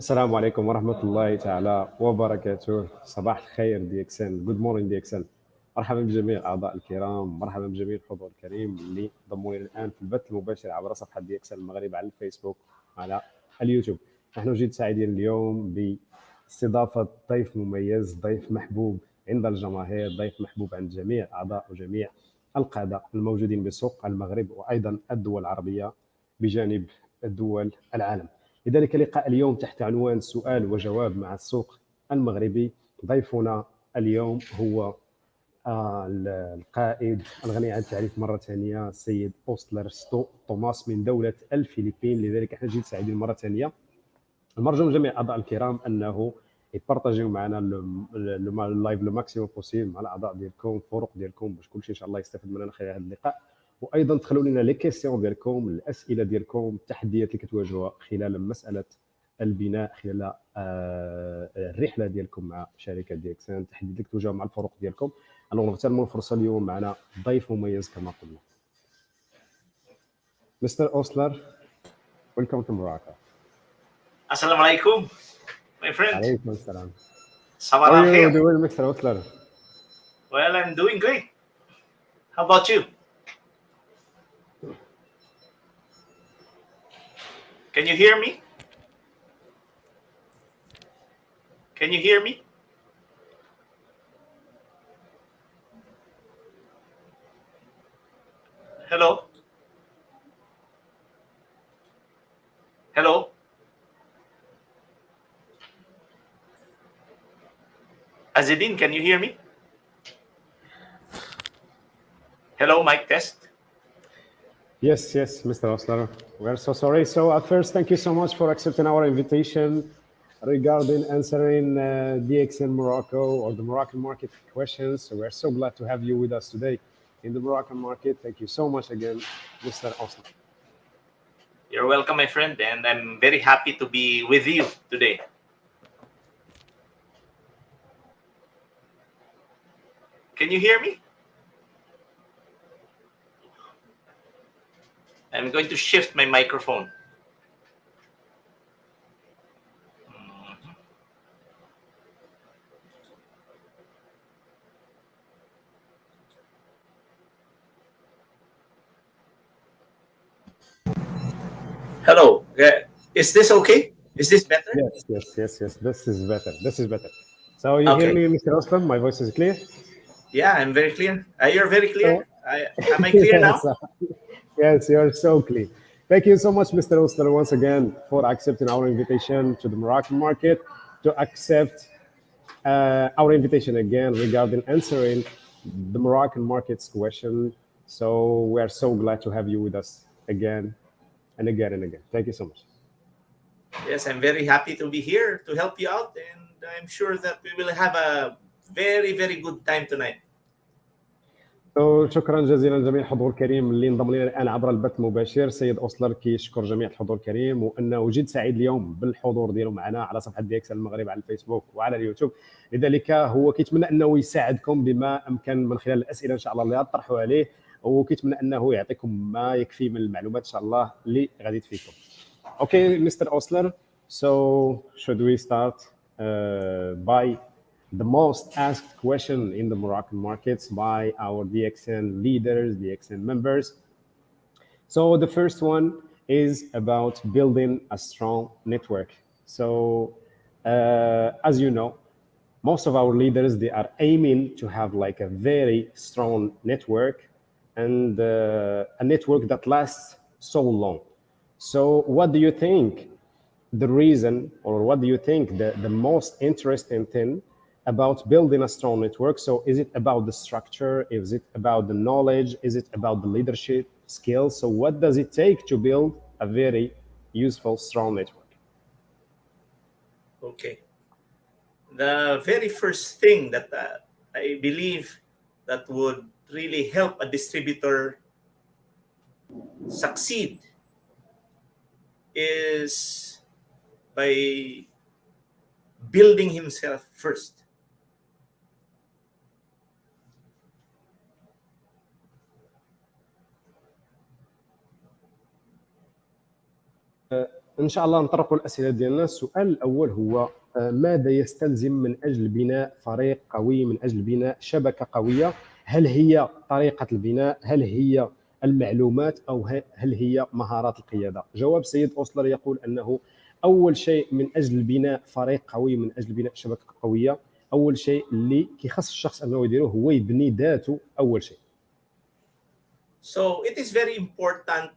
السلام عليكم ورحمة الله تعالى وبركاته. صباح الخير دي اكس ان، جود مورنينغ دي اكس ان. مرحبا بجميع الأعضاء الكرام، مرحبا بجميع الحضور الكريم اللي انضموا لنا الآن في البث المباشر عبر صفحة دي اكس ان المغرب على الفيسبوك وعلى اليوتيوب. نحن جد سعيدين اليوم باستضافة ضيف مميز، ضيف محبوب عند الجماهير، ضيف محبوب عند جميع أعضاء وجميع القادة الموجودين بسوق المغرب وأيضا الدول العربية بجانب دول العالم. لذلك لقاء اليوم تحت عنوان سؤال وجواب مع السوق المغربي. ضيفنا اليوم هو القائد الغني عن التعريف مرة ثانية السيد أوستلر توماس من دولة الفلبين. لذلك احنا جد سعيدين مرة ثانية. المرجو من جميع الأعضاء الكرام أنه يبارطاجيو معنا اللايف لو ماكسيموم بوسيبل مع الأعضاء ديالكم، الفرق ديالكم، باش كلشي إن شاء الله يستفيد مننا خلال هذا اللقاء. وايضا تدخلوا لنا لي كيسيون ديالكم، الاسئله ديالكم، التحديات اللي كتواجهوها خلال مساله البناء، خلال الرحله ديالكم مع شركه دي اكس ان، التحديات اللي كتواجهوا مع الفروق ديالكم. الوغ نغتنموا الفرصه اليوم معنا ضيف مميز كما قلنا. مستر اوسلر، ويلكم تو موراكو. السلام عليكم my friend. عليكم السلام. صباح الخير. How are you doing, Mr. Osler? Well, I'm doing great. How about you? Can you hear me? Can you hear me? Hello? Hello? Azedin, can you hear me? Hello, mic test. Yes, Mr. Osler. We're so sorry. So at first, thank you so much for accepting our invitation regarding answering DXN Morocco or the Moroccan market questions. So we're so glad to have you with us today in the Moroccan market. Thank you so much again, Mr. Osler. You're welcome, my friend, and I'm very happy to be with you today. Can you hear me? I'm going to shift my microphone. Hello. Is this okay? Is this better? Yes. This is better. So you hear me, Mr. Osler? My voice is clear? Yeah, I'm very clear. You're very clear. Am I clear now? Yes, you're so clear. Thank you so much, Mr. Osler, once again for accepting our invitation to the Moroccan market, to accept our invitation again regarding answering the Moroccan market's question. So we are so glad to have you with us again and again and again. Thank you so much. Yes, I'm very happy to be here to help you out, and I'm sure that we will have a very, very good time tonight. شكرا جزيلا لجميع الحضور الكريم اللي انضم لنا الان عبر البث المباشر. سيد اوسلر كيشكر جميع الحضور الكريم وانه جد سعيد اليوم بالحضور ديالو معنا على صفحه دي اكس المغرب على الفيسبوك وعلى اليوتيوب. لذلك هو كيتمنى انه يساعدكم بما امكن من خلال الاسئله ان شاء الله اللي غطرحوا عليه، وكيتمنى انه يعطيكم ما يكفي من المعلومات ان شاء الله اللي غادي تفيدكم. Okay, Mr. Osler, so should we start by the most asked question in the Moroccan markets by our DXN leaders, DXN members? So the first one is about building a strong network. So as you know, most of our leaders, they are aiming to have like a very strong network and a network that lasts so long. So what do you think the reason, or what do you think the most interesting thing about building a strong network? So is it about the structure? Is it about the knowledge? Is it about the leadership skills? So what does it take to build a very useful, strong network? Okay. The very first thing that I believe that would really help a distributor succeed is by building himself first. ان شاء الله نطرقوا الاسئله ديالنا. السؤال الاول هو ماذا يستلزم من اجل بناء فريق قوي، من اجل بناء شبكه قويه؟ هل هي طريقه البناء؟ هل هي المعلومات؟ او هل هي مهارات القياده؟ جواب سيد اوسلر يقول انه اول شيء من اجل بناء فريق قوي، من اجل بناء شبكه قويه، اول شيء اللي كيخص الشخص انه يديره هو يبني ذاته اول شيء. So it is very important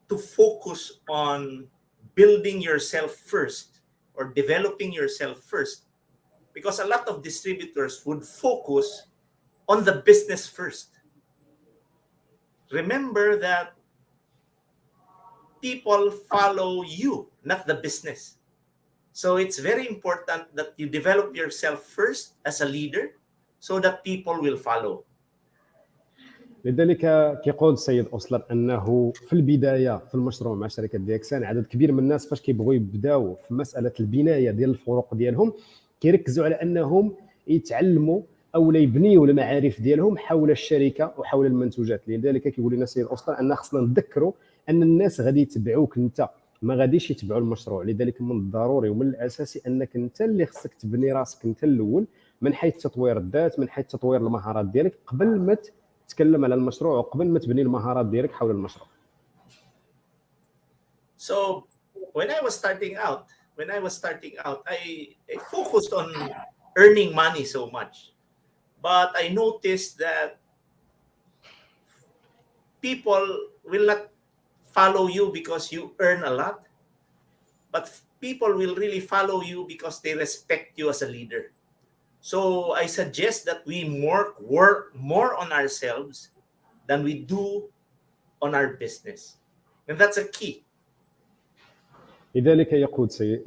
to focus on building yourself first or developing yourself first, because a lot of distributors would focus on the business first. Remember that people follow you, not the business. So it's very important that you develop yourself first as a leader so that people will follow. لذلك كيقول السيد اوسلر انه في البدايه في المشروع مع شركه دي اكس ان عدد كبير من الناس فاش كيبغوا يبداو في مساله البنايه ديال الفروق ديالهم كيركزوا على انهم يتعلموا او يبنيوا المعارف ديالهم حول الشركه وحول المنتوجات. لذلك كيقول لنا السيد اوسلر ان خصنا نذكروا ان الناس غادي يتبعوك انت، ما غاديش يتبعوا المشروع. لذلك من الضروري ومن الاساسي انك انت اللي خصك تبني راسك انت الاول من حيث تطوير الذات، من حيث تطوير المهارات ديالك قبل ما تتكلم على المشروع وقبل ما تبني المهارات ديالك حول المشروع. So when I was starting out, I focused on earning money so much, but I noticed that people will not follow you because you earn a lot, but people will really follow you because they respect you as a leader. So I suggest that we work more on ourselves than we do on our business. And that's a key. لذلك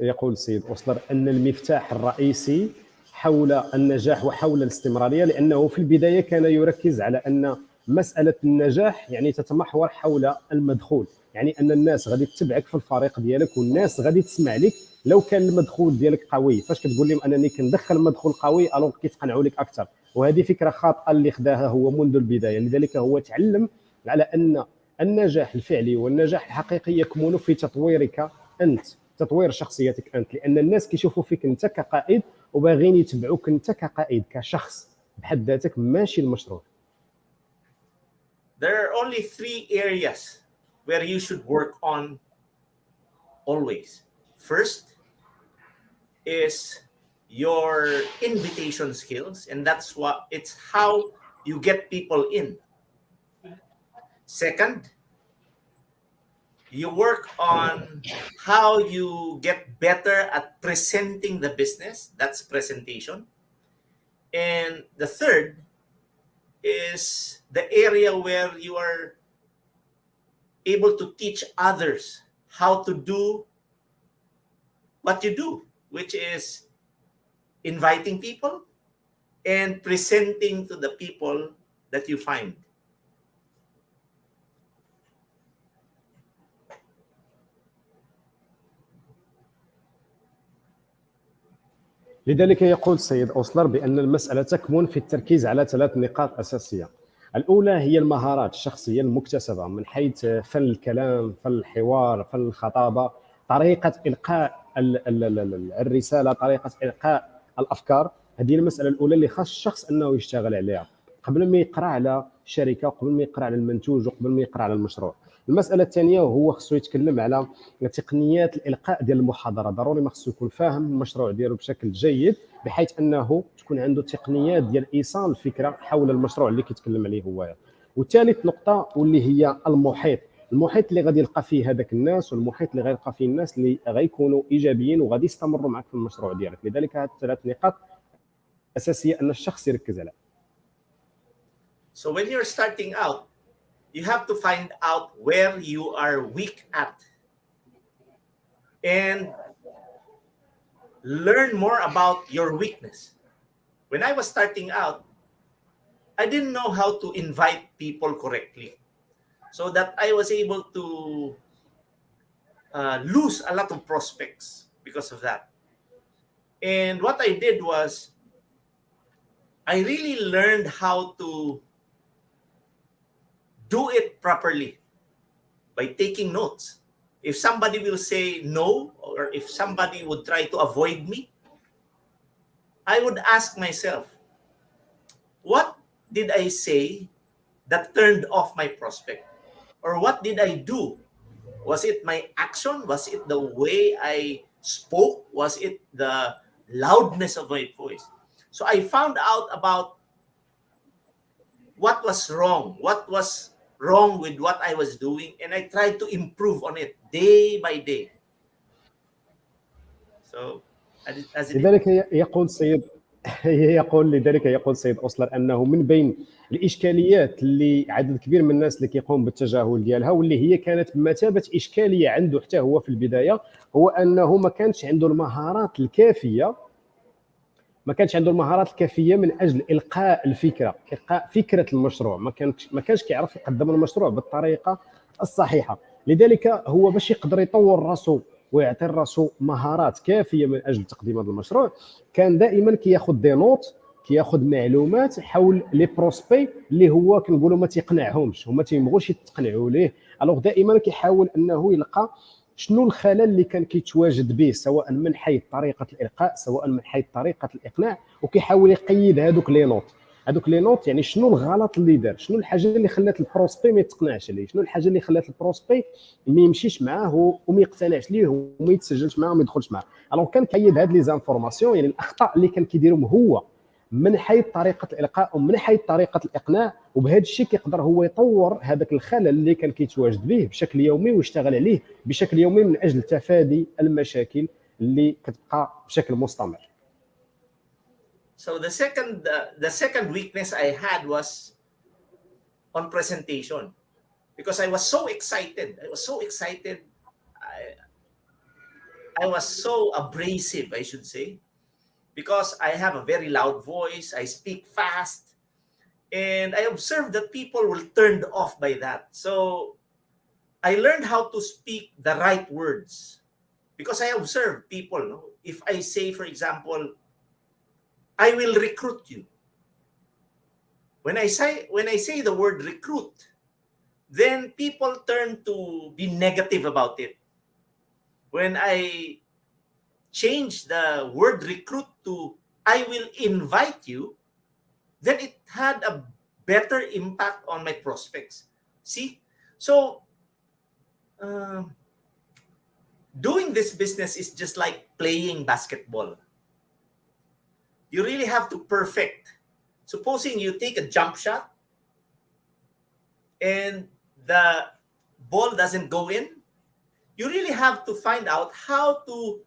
يقول السيد أوسلر أن المفتاح الرئيسي حول النجاح وحول الاستمرارية، لأنه في البداية كان يركز على أن مسألة النجاح يعني تتمحور حول المدخول، يعني أن الناس غادي تتبعك في الفريق ديالك والناس غادي تسمع لك لو كان المدخول ديالك قوي. فاش كتقول لهم أنني كندخل مدخول قوي الوغ كيتقنعوا لك أكثر، وهذه فكرة خاطئة اللي خداها هو منذ البداية. لذلك هو تعلم على أن النجاح الفعلي والنجاح الحقيقي يكمن في تطويرك انت، تطوير شخصيتك انت، لان الناس كيشوفوا فيك انت كقائد وباغيين يتبعوك انت كقائد كشخص بحد ذاتك، ماشي المشروع. There are only 3 areas where you should work on always. First is your invitation skills, and that's what it's how you get people in. Second, you work on how you get better at presenting the business. That's presentation. And the third is the area where you are able to teach others how to do what you do, which is inviting people and presenting to the people that you find. لذلك يقول السيد أوسلر بأن المسألة تكمن في التركيز على 3 نقاط أساسية. الأولى هي المهارات الشخصية المكتسبة من حيث فن الكلام، فن الحوار، فن الخطابة، طريقة إلقاء الرسالة، طريقة إلقاء الأفكار. هذه المسألة الأولى اللي خاص الشخص أنه يشتغل عليها قبل ما يقرأ على شركة، قبل ما يقرأ على المنتوج، وقبل ما يقرأ على المشروع. المسألة الثانية هو خصو يتكلم على تقنيات الإلقاء ديال المحاضرة. ضروري ما خصو يكون فاهم المشروع ديالو بشكل جيد بحيث أنه تكون عنده تقنيات ديال إيصال الفكرة حول المشروع اللي كيتكلم عليه هو. وثالث نقطة واللي هي المحيط اللي غادي يلقى فيه هذاك الناس، والمحيط اللي غيلقى فيه الناس اللي غيكونوا إيجابيين وغادي يستمروا معك في المشروع ديالك. لذلك هذه 3 نقاط أساسية أن الشخص يركز عليها. So when you're starting out, you have to find out where you are weak at and learn more about your weakness. When I was starting out, I didn't know how to invite people correctly, so that I was able to lose a lot of prospects because of that. And what I did was I really learned how to do it properly by taking notes. If somebody will say no, or if somebody would try to avoid me, I would ask myself, what did I say that turned off my prospect? Or what did I do? Was it my action? Was it the way I spoke? Was it the loudness of my voice? So I found out about what was wrong with what I was doing, and I tried to improve on it day by day. So as it لذلك يقول السيد أوسلر أنه من بين الإشكاليات اللي عدد كبير من الناس اللي كيقوم بالتجاهل ديالها، واللي هي كانت بمثابة إشكالية عنده حتى هو في البداية، هو أنه ما كانش عنده المهارات الكافية من أجل إلقاء الفكرة، إلقاء فكرة المشروع. ما كانش كيعرف يقدم المشروع بالطريقة الصحيحة. لذلك هو باش يقدر يطور راسو ويعطي راسو مهارات كافيه من اجل تقديم هذا المشروع، كان دائما كياخذ دي نوت، كياخذ معلومات حول لي بروسبي اللي هو كنقولوا ما تيقنعهمش وما تيبغوش يتقنعوا ليه. الوغ دائما كيحاول انه يلقى شنو الخلل اللي كان كيتواجد به، سواء من حيث طريقه الالقاء، سواء من حيث طريقه الاقناع، وكيحاول يقيد هذوك لي نوت. يعني شنو الغلط اللي دار، شنو الحاجه اللي خلات البروسبي ما يتقنعش عليه، شنو الحاجه اللي خلات البروسبي ما يمشيش معاه وما يقتنعش ليه وما يتسجلش معاه وما يدخلش معاه. الوغ كان كيد هاد لي زانفورماسيون، يعني الاخطاء اللي كان كيديرهم هو من حيث طريقه الالقاء ومن حيث طريقه الاقناع، وبهذا الشيء كيقدر هو يطور هذاك الخلل اللي كان كيتواجد به بشكل يومي ويشتغل عليه بشكل يومي من اجل تفادي المشاكل اللي كتبقى بشكل مستمر. So the second weakness I had was on presentation, because I was so excited. I was so abrasive, I should say, because I have a very loud voice, I speak fast, and I observed that people were turned off by that. So I learned how to speak the right words because I observe people. No? If I say, for example, I will recruit you. When I say the word recruit, then people turn to be negative about it. When I change the word recruit to I will invite you, then it had a better impact on my prospects. See? So, doing this business is just like playing basketball. You really have to perfect. Supposing you take a jump shot and the ball doesn't go in, you really have to find out how to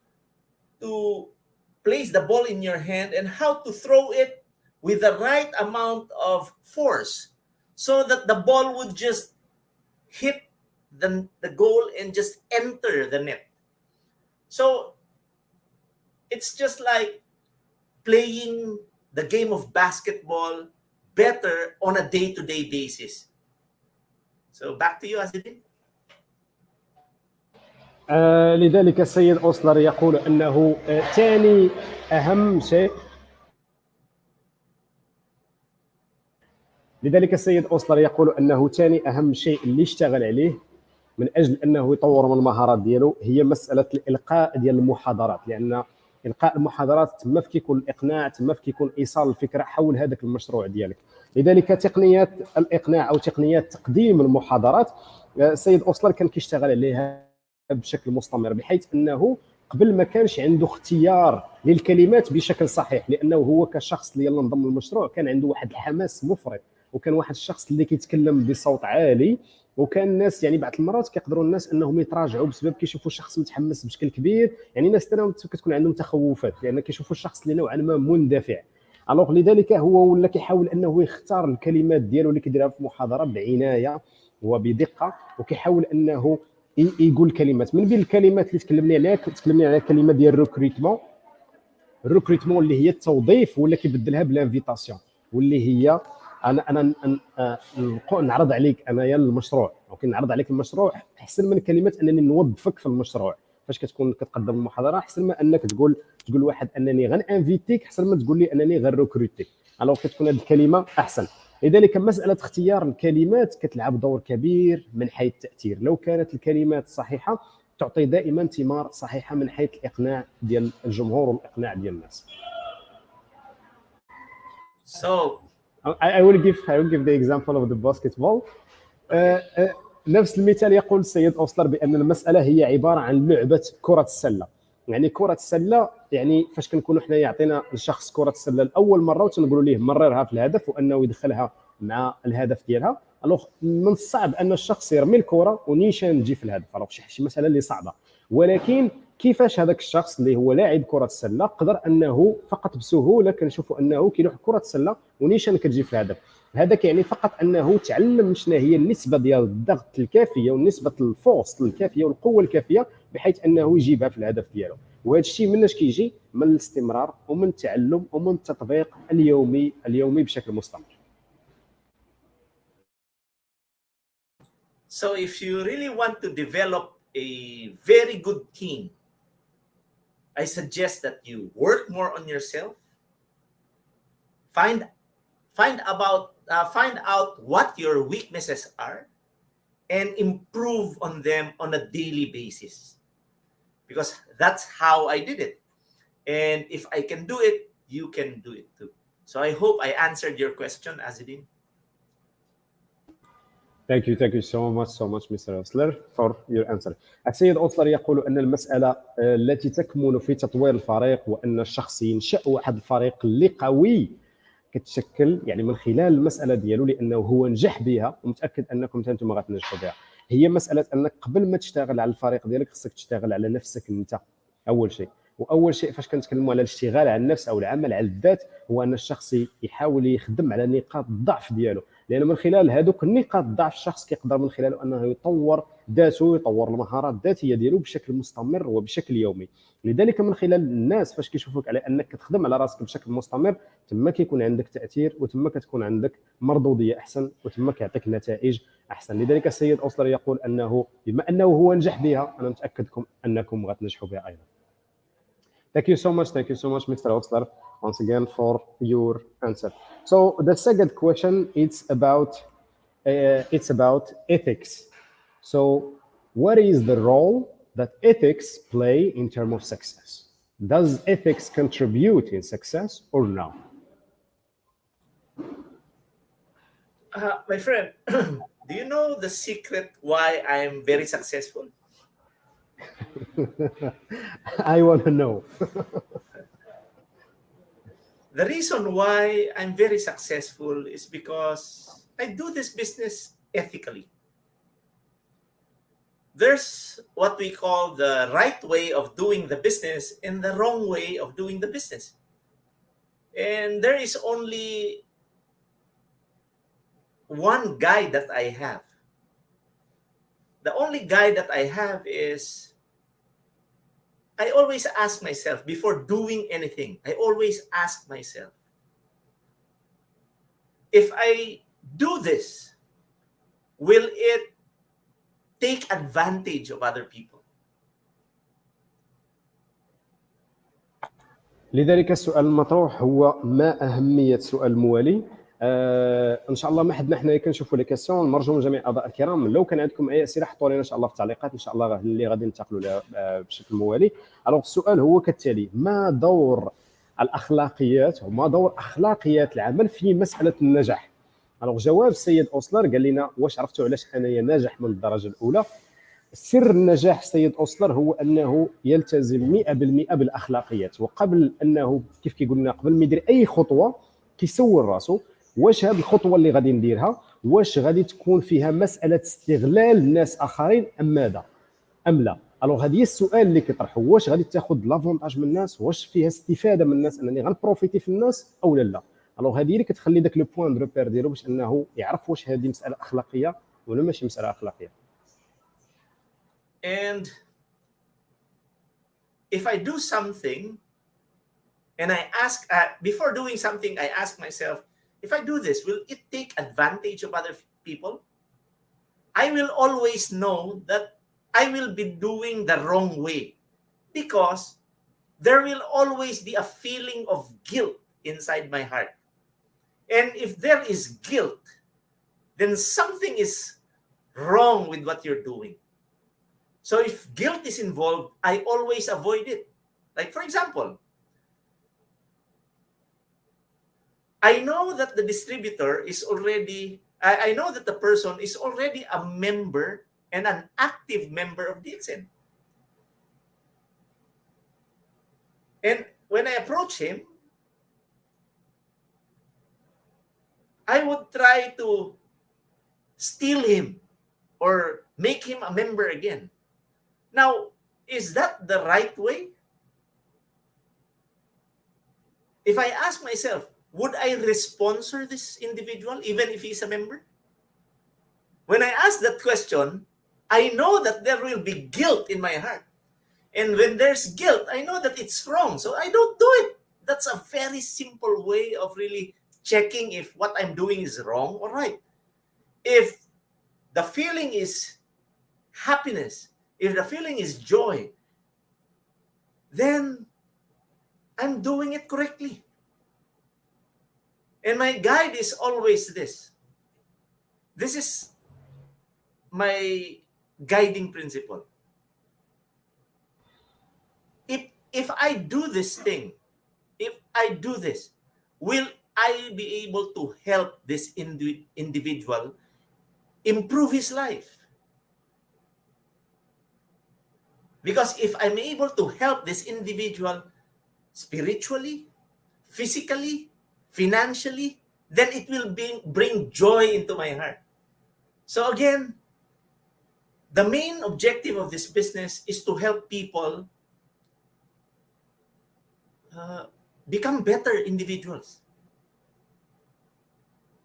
place the ball in your hand and how to throw it with the right amount of force so that the ball would just hit the goal and just enter the net. So it's just like playing the game of basketball better on a day-to-day basis. So back to you, Azidin. لذلك السيد أوسلر يقول أنه ثاني أهم شيء اللي اشتغل عليه من أجل أنه يطور من المهارات ديالو هي مسألة الإلقاء ديال المحاضرات، لأن إلقاء المحاضرات تما كيكون الإقناع، تما كيكون إيصال الفكرة حول هذاك المشروع ديالك. لذلك تقنيات الإقناع أو تقنيات تقديم المحاضرات السيد أوسلر كان كيشتغل عليها بشكل مستمر، بحيث أنه قبل ما كانش عنده اختيار للكلمات بشكل صحيح، لأنه هو كشخص اللي انضم للمشروع كان عنده واحد الحماس مفرط، وكان واحد الشخص اللي كيتكلم بصوت عالي، وكان الناس يعني بعض المرات كيقدروا الناس انهم يتراجعوا بسبب كيشوفوا الشخص متحمس بشكل كبير، يعني الناس تاعهم كتكون عندهم تخوفات لان كيشوفوا الشخص اللي نوعا ما مندفع. الوغ لذلك هو ولا كيحاول انه يختار الكلمات ديالو اللي كيديرها في المحاضره بعنايه وبدقه، وكيحاول انه يقول كلمات. من بين الكلمات اللي تكلمنا على كلمه ديال الريكروتمون اللي هي التوظيف، ولا كيبدلها بالانفيتاسيون، واللي هي انا نعرض عليك انايا المشروع، او نعرض عليك المشروع احسن من كلمه انني نوظفك في المشروع. فاش كتكون كتقدم المحاضره احسن ما انك تقول واحد انني غنانفيتيك، احسن ما تقول لي انني غنريكروتيك. الوغ كتكون هذه الكلمه احسن. لذلك مساله اختيار الكلمات كتلعب دور كبير من حيث التاثير. لو كانت الكلمات صحيحه تعطي دائما ثمار صحيحه من حيث الاقناع ديال الجمهور والاقناع ديال الناس. So I will give the example of the basketball. نفس المثال يقول السيد أوسلر بأن المسألة هي عبارة عن لعبة كرة السلة. يعني كرة السلة يعني فاش كنكونوا حنا يعطينا الشخص كرة السلة لأول مرة وتنقولوا ليه مررها في الهدف وأنه يدخلها مع الهدف ديالها، الوغ من الصعب أن الشخص يرمي الكرة ونيشان تجي في الهدف، الوغ شي مسألة اللي صعبة. ولكن كيفاش هذاك الشخص اللي هو لاعب كرة السلة قدر أنه فقط بسهولة كنشوفوا أنه كيلوح كرة السلة ونيشان كتجي في الهدف. هذا كيعني فقط انه تعلم شنو هي النسبه ديال الضغط الكافيه ونسبه الفورس الكافيه والقوه الكافيه بحيث انه يجيبها في الهدف ديالو. وهذا الشيء مناش كيجي؟ من الاستمرار ومن التعلم ومن التطبيق اليومي بشكل مستمر. So if you really want to develop a very good team, I suggest that you work more on yourself. Find out what your weaknesses are and improve on them on a daily basis, because that's how I did it. And if I can do it, you can do it too. So I hope I answered your question, Azidin. Thank you so much Mr. Osler for your answer. السيد أوسلر يقول أن المسألة التي تكمن في تطوير الفريق وأن الشخص ينشأ واحد الفريق اللي قوي كتشكل يعني من خلال المساله ديالو، لانه هو نجح بها ومتاكد انكم انتم غتنجحوا بها. هي مساله انك قبل ما تشتغل على الفريق ديالك خصك تشتغل على نفسك انت اول شيء. واول شيء فاش كنتكلموا على الاشتغال على النفس او العمل على الذات هو ان الشخص يحاول يخدم على نقاط الضعف ديالو. لان من خلال هذوك النقاط ضعف الشخص كيقدر من خلاله انه يطور ذاته، يطور المهارات الذاتيه ديالو بشكل مستمر وبشكل يومي. لذلك من خلال الناس فاش كيشوفوك على انك كتخدم على راسك بشكل مستمر، تما كيكون عندك تاثير، وتما كتكون عندك مردوديه احسن، وتما كيعطيك نتائج احسن. لذلك السيد اوسلر يقول انه بما انه هو نجح بها، انا متاكدكم انكم غتنجحوا بها ايضا. Thank you so much. Thank you so much, Mr. Osler, once again for your answer. So the second question it's about ethics. So what is the role that ethics play in terms of success? Does ethics contribute in success or no? My friend, do you know the secret why I'm very successful? I want to know. The reason why I'm very successful is because I do this business ethically. There's what we call the right way of doing the business and the wrong way of doing the business. And there is only one guide that I have. The only guide that I have is I always ask myself before doing anything, I always ask myself, if I do this, will it take advantage of other people? لذلك السؤال المطروح هو ما أهمية سؤال الموالي؟ ان شاء الله ما حدنا حنايا كنشوفوا لي كيسيون. نرجو من جميع الاعضاء الكرام لو كان عندكم اي اسئله حطوا لنا ان شاء الله في التعليقات، ان شاء الله اللي غادي ننتقلوا لها بشكل موالي. الوغ السؤال هو كالتالي: ما دور الاخلاقيات وما دور اخلاقيات العمل في مساله النجاح؟ الوغ جواب السيد اوسلر قال لنا: واش عرفتوا علاش انايا ناجح من الدرجه الاولى؟ سر النجاح السيد اوسلر هو انه يلتزم 100% بالاخلاقيات، وقبل انه كيف كيقولنا قبل ما يدير اي خطوه كيسول راسو واش هذه الخطوه اللي غادي نديرها واش غادي تكون فيها مساله استغلال الناس اخرين ام ماذا ام لا. الوغ هذا هي السؤال اللي كيطرحوا: واش غادي تاخذ لافونتاج من الناس، واش فيها استفاده من الناس انني غنبروفيتي في الناس او لا. الوغ هذه اللي كتخلي داك لو بوين دو ريبير ديالو باش انه يعرف واش هذه مساله اخلاقيه ولا ماشي مساله اخلاقيه. And if I do something and I ask, before doing something, I ask myself, if I do this, will it take advantage of other people? I will always know that I will be doing the wrong way, because there will always be a feeling of guilt inside my heart. And if there is guilt, then something is wrong with what you're doing. So if guilt is involved, I always avoid it. Like, for example, I know that the distributor is already, I know that the person is already a member and an active member of DXN. And when I approach him, I would try to steal him or make him a member again. Now, is that the right way? If I ask myself, would I responsor this individual even if he's a member? When I ask that question, I know that there will be guilt in my heart. And when there's guilt, I know that it's wrong, so I don't do it. That's a very simple way of really checking if what I'm doing is wrong or right. If the feeling is happiness, if the feeling is joy, then I'm doing it correctly. And my guide is always this. This is my guiding principle. If I do this thing, if I do this, will I be able to help this individual improve his life? Because if I'm able to help this individual spiritually, physically, financially, then it will bring joy into my heart. So again, the main objective of this business is to help people become better individuals.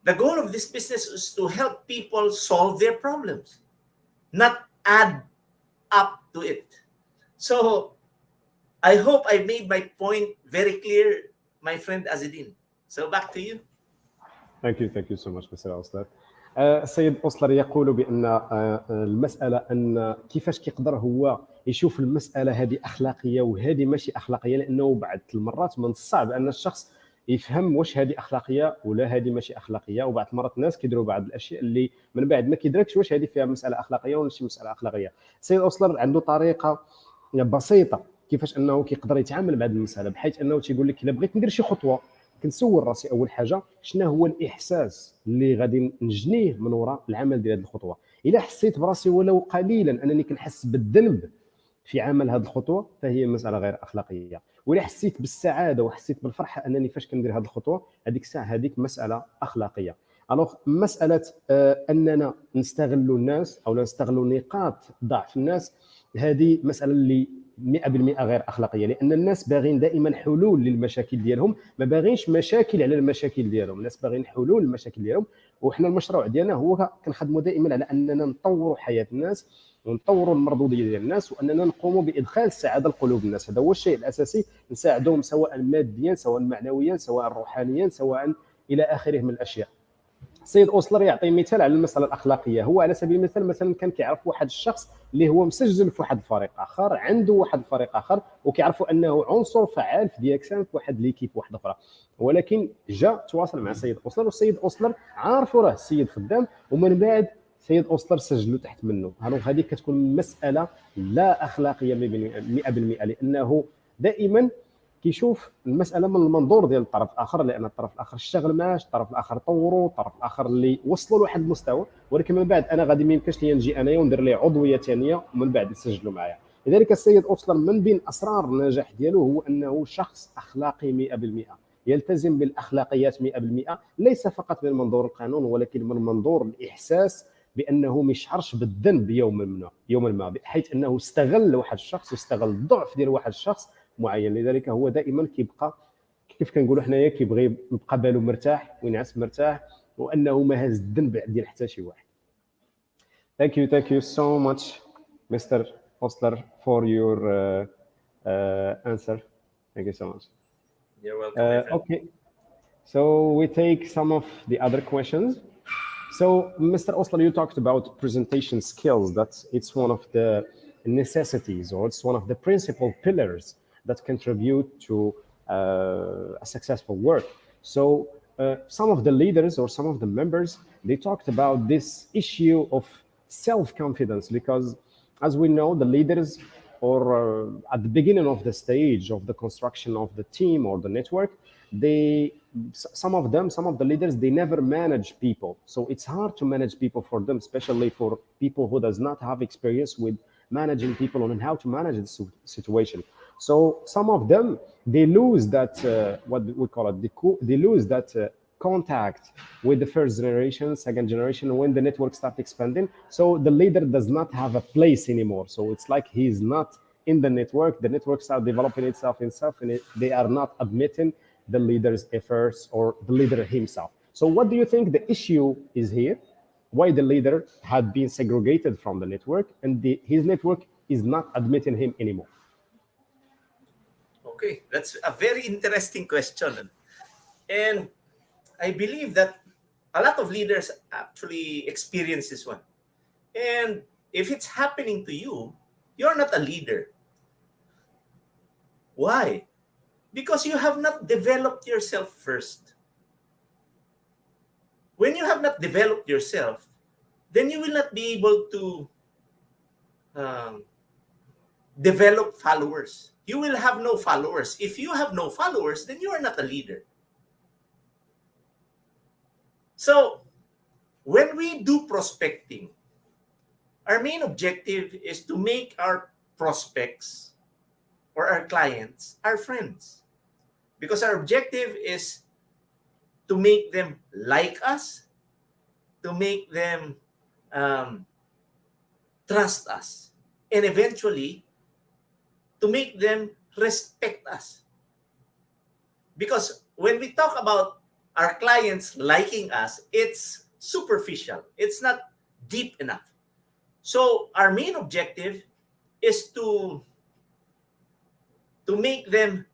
The goal of this business is to help people solve their problems, not add up to it. So I hope I made my point very clear, my friend Azedin. So back to you. Thank you so much Mr. أوسلر. السيد أوسلر يقول بأن المسألة أن كيفاش كيقدر هو يشوف المسألة هذه أخلاقية وهذه ماشي أخلاقية، لأنه بعض المرات من الصعب أن الشخص يفهم واش هذه أخلاقية ولا هذه ماشي أخلاقية، وبعض المرات الناس كيديروا بعض الأشياء اللي من بعد ما كيدركش واش هذه فيها مسألة أخلاقية ولا ماشي مسألة أخلاقية. السيد أوسلر عنده طريقة بسيطة كيفاش أنه كيقدر يتعامل مع هذه المسألة، بحيث أنه تيقول لك إلا بغيت ندير شي خطوة كنسول راسي اول حاجه شنو هو الاحساس اللي غادي نجنيه من وراء العمل ديال هذه الخطوه. الا حسيت براسي ولو قليلا انني كنحس بالذنب في عمل هذه الخطوه فهي مساله غير اخلاقيه، وإلا حسيت بالسعاده وحسيت بالفرحه انني فاش كندير هذه الخطوه هذيك الساعه هذيك مساله اخلاقيه. الوغ مساله اننا نستغلوا الناس او نستغلوا نقاط ضعف الناس، هذه مساله اللي 100% غير اخلاقيه، لان الناس باغين دائما حلول للمشاكل ديالهم، ما باغينش مشاكل على المشاكل ديالهم، الناس باغين حلول للمشاكل ديالهم. وحنا المشروع ديالنا هو كنخدموا دائما على اننا نطوروا حياه الناس ونطوروا المردوديه ديال الناس، واننا نقوموا بادخال السعاده لقلوب الناس. هذا هو الشيء الاساسي، نساعدهم سواء ماديا سواء معنويا سواء روحانيا سواء الى اخره من الاشياء. السيد اوسلر يعطي مثال على المساله الاخلاقيه. هو على سبيل المثال مثلا كان كيعرف واحد الشخص اللي هو مسجل في واحد الفريق اخر، عنده واحد الفريق اخر وكيعرفوا انه عنصر فعال في DXN في واحد ليكيب واحد اخرى، ولكن جاء تواصل مع السيد اوسلر والسيد اوسلر عارفوا راه السيد خدام، ومن بعد السيد اوسلر سجلوا تحت منه. هذه كتكون مساله لا اخلاقيه 100%، لانه دائما كيشوف المساله من المنظور ديال الطرف الاخر، لان الطرف الاخر اشتغل معاه، الطرف الاخر طوروا، الطرف الاخر اللي وصلوا لواحد المستوى، ولكن من بعد انا غادي ما يمكنش لي نجي انايا وندير ليه عضويه ثانيه ومن بعد يسجلوا معايا. لذلك السيد اوسلر من بين اسرار النجاح ديالو هو انه شخص اخلاقي 100%، يلتزم بالاخلاقيات 100%، ليس فقط من منظور القانون ولكن من منظور الاحساس بانه ما يشعرش بالذنب يوما ما بحيث انه استغل واحد الشخص واستغل الضعف ديال واحد الشخص معين. لذلك هو دائما كيبقى كيف كنقولوا حنايا كيبغي يبقى باله مرتاح وينعس مرتاح، وانه ما هز الذنب ديال حتى شي واحد. Thank you so much Mr. Osler for your answer. Thank you so much. You're welcome, my friend. Okay, so we take some of the other questions. So Mr. Osler, you talked about presentation skills, that it's one of the necessities or it's one of the principal pillars that contribute to a successful work. So some of the leaders or some of the members, they talked about this issue of self-confidence, because as we know, the leaders or at the beginning of the stage of the construction of the team or the network, some of the leaders, they never manage people. So it's hard to manage people for them, especially for people who does not have experience with managing people and how to manage the situation. So some of them, they lose that, what we call it, they lose that contact with the first generation, second generation, when the network starts expanding. So the leader does not have a place anymore. So it's like he's not in the network starts developing itself, and they are not admitting the leader's efforts or the leader himself. So what do you think the issue is here? Why the leader had been segregated from the network and his network is not admitting him anymore? Okay, that's a very interesting question. And I believe that a lot of leaders actually experience this one. And if it's happening to you, you're not a leader. Why? Because you have not developed yourself first. When you have not developed yourself, then you will not be able to develop followers. You will have no followers. If you have no followers, then you are not a leader. So when we do prospecting, our main objective is to make our prospects or our clients our friends, because our objective is to make them like us, to make them trust us, and eventually to make them respect us. Because when we talk about our clients liking us, it's superficial. It's not deep enough. So our main objective is to make them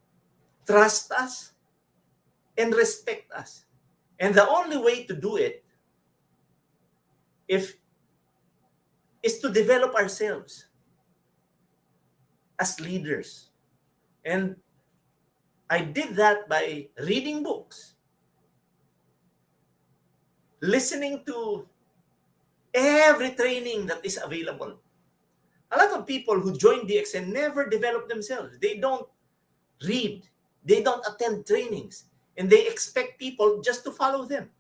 trust us and respect us. And the only way to do it is to develop ourselves as leaders. And I did that by reading books, listening to every training that is available. A lot of people who join DXN never develop themselves. They don't read, they don't attend trainings, and they expect people just to follow them.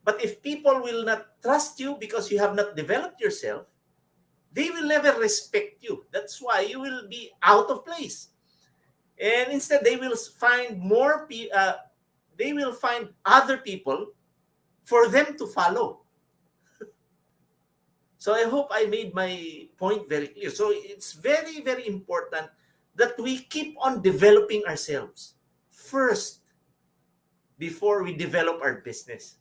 But if people will not trust you because you have not developed yourself, they will never respect you. That's why you will be out of place. And instead, they will find they will find other people for them to follow. So I hope I made my point very clear. So it's very, very important that we keep on developing ourselves first before we develop our business.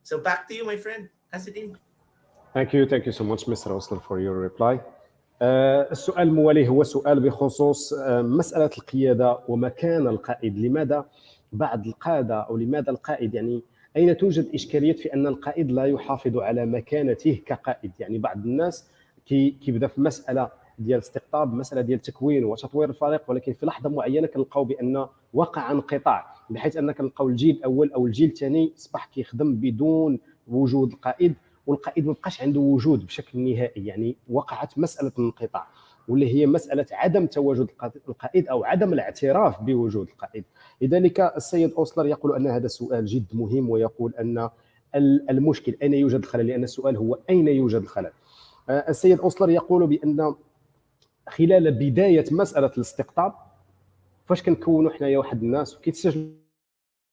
So back to you, my friend, Hasidin. Thank you so much, Mr. Osler, for your reply. السؤال الموالي هو سؤال بخصوص مسألة القيادة ومكان القائد. لماذا بعض القادة أو لماذا القائد، يعني أين توجد إشكالية في أن القائد لا يحافظ على مكانته كقائد؟ يعني بعض الناس كيبدا في مسألة ديال استقطاب، مسألة ديال تكوين وتطوير الفريق، ولكن في لحظة معينة كنلقاو بأن وقع انقطاع، بحيث أن كنلقاو الجيل الأول أو الجيل الثاني أصبح كيخدم بدون وجود القائد، والقائد ما بقاش عنده وجود بشكل نهائي. يعني وقعت مسألة الانقطاع، واللي هي مسألة عدم تواجد القائد أو عدم الاعتراف بوجود القائد. لذلك السيد أوسلر يقول أن هذا سؤال جد مهم، ويقول أن المشكل أين يوجد الخلل، لأن السؤال هو أين يوجد الخلل. السيد أوسلر يقول بأن خلال بداية مسألة الاستقطاب، فاش كنكونوا حنايا واحد الناس وكيتسجلوا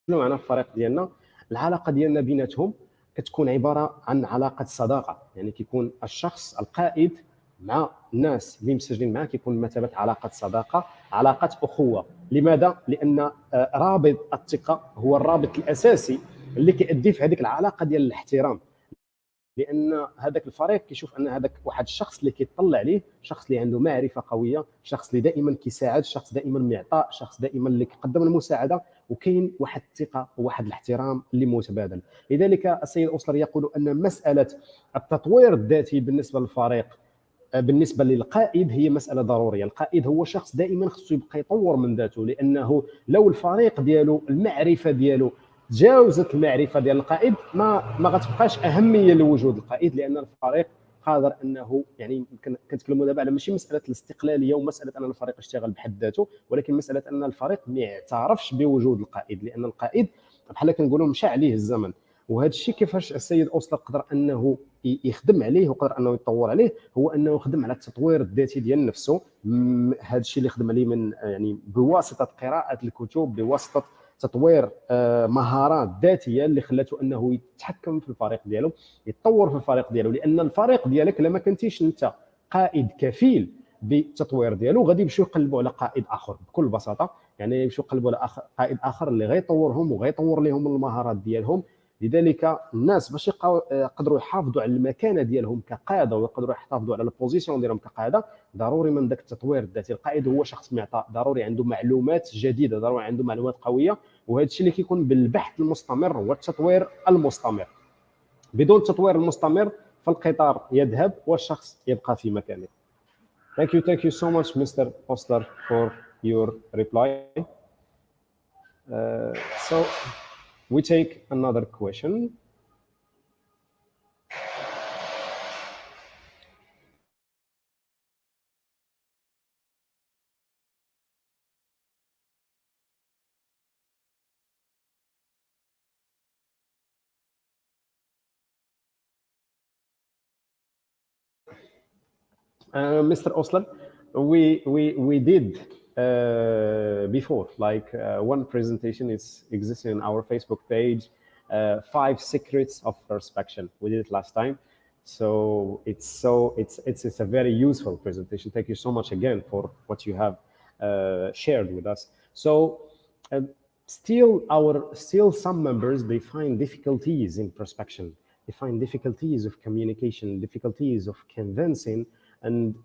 معنا في الفريق ديالنا، العلاقة ديالنا بيناتهم كتكون عبارة عن علاقة صداقة. يعني كيكون الشخص القائد مع الناس اللي مسجلين معاه كيكون مثابة علاقة صداقة، علاقة أخوة. لماذا؟ لأن رابط الثقة هو الرابط الأساسي اللي كيؤدي في هذيك العلاقة ديال الاحترام، لان هذاك الفريق كيشوف ان هذاك واحد الشخص اللي كيطلع عليه، شخص اللي عنده معرفه قويه، شخص اللي دائما كيساعد، شخص دائما معطاء، شخص دائما اللي كيقدم المساعده، وكاين واحد الثقه وواحد الاحترام اللي متبادل. لذلك السيد أوسلر يقول ان مساله التطوير الذاتي بالنسبه للفريق، بالنسبه للقائد، هي مساله ضروريه. القائد هو شخص دائما خصو يبقى يطور من ذاته، لانه لو الفريق ديالو المعرفه ديالو تجاوزت المعرفه ديال القائد، ما غتبقاش اهميه لوجود القائد، لان الفريق قادر انه، يعني كنتكلموا دابا على ماشي مساله الاستقلاليه ومساله ان الفريق يشتغل بحد ذاته، ولكن مساله ان الفريق ما يعترفش بوجود القائد، لان القائد بحال كنقولوا مشى عليه الزمن. وهذا الشيء كيفاش السيد أوسلر قدر انه يخدم عليه وقدر انه يتطور عليه، هو انه يخدم على التطوير الذاتي ديال نفسه. هذا الشيء اللي خدم عليه من، يعني بواسطه قراءه الكتب، بواسطه تطوير مهارات ذاتيه اللي خلاته انه يتحكم في الفريق ديالو، يتطور في الفريق ديالو. لان الفريق ديالك لما كنتيش انت قائد كفيل بالتطوير ديالو، غادي يمشيو يقلبوا على قائد اخر بكل بساطه. يعني يمشيو يقلبوا على قائد اخر اللي غيطورهم وغيطور لهم المهارات ديالهم. لذلك الناس باش يقدروا يحافظوا على المكانه ديالهم كقاده ويقدروا يحافظوا على البوزيشن ديالهم كقاده، ضروري من ذاك التطوير الذاتي. القائد هو شخص معطاء، ضروري عنده معلومات جديده، ضروري عنده معلومات قويه، وهذا الشيء اللي كيكون بالبحث المستمر والتطوير المستمر. بدون التطوير المستمر فالقطار يذهب والشخص يبقى في مكانه. Thank you so much, Mr. Osler, for your reply. So we take another question. Mr. Osler, we did before, like one presentation is existing on our Facebook page, 5 secrets of prospection. We did it last time, so it's a very useful presentation. Thank you so much again for what you have shared with us. So still some members, they find difficulties in prospection. They find difficulties of communication, difficulties of convincing, and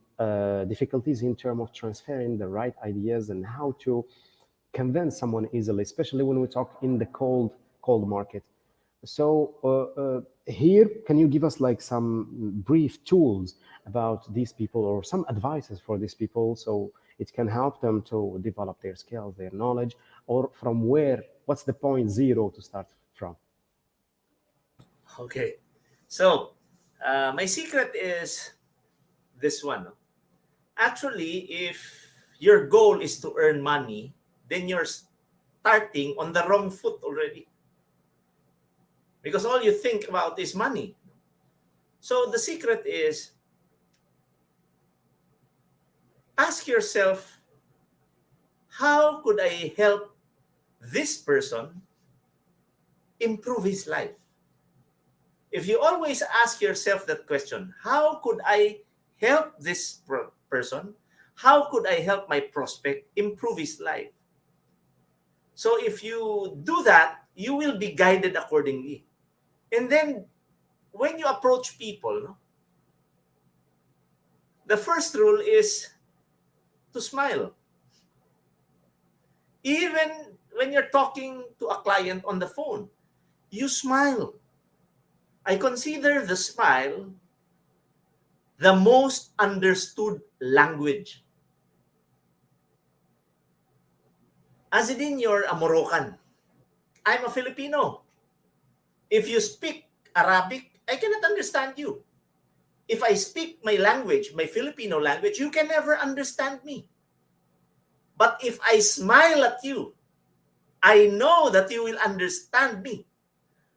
difficulties in terms of transferring the right ideas and how to convince someone easily, especially when we talk in the cold market. So here, can you give us like some brief tools about these people or some advices for these people so it can help them to develop their skills, their knowledge, or from where, what's the point zero to start from? Okay. So my secret is this one. Actually, if your goal is to earn money, then you're starting on the wrong foot already. Because all you think about is money. So the secret is ask yourself, how could I help this person improve his life? If you always ask yourself that question, how could I help this person? How could I help my prospect improve his life? So if you do that, you will be guided accordingly. And then when you approach people, the first rule is to smile. Even when you're talking to a client on the phone, you smile. I consider the smile the most understood language. As in you're a Moroccan. I'm a Filipino. If you speak Arabic, I cannot understand you. If I speak my language, my Filipino language, you can never understand me. But if I smile at you, I know that you will understand me.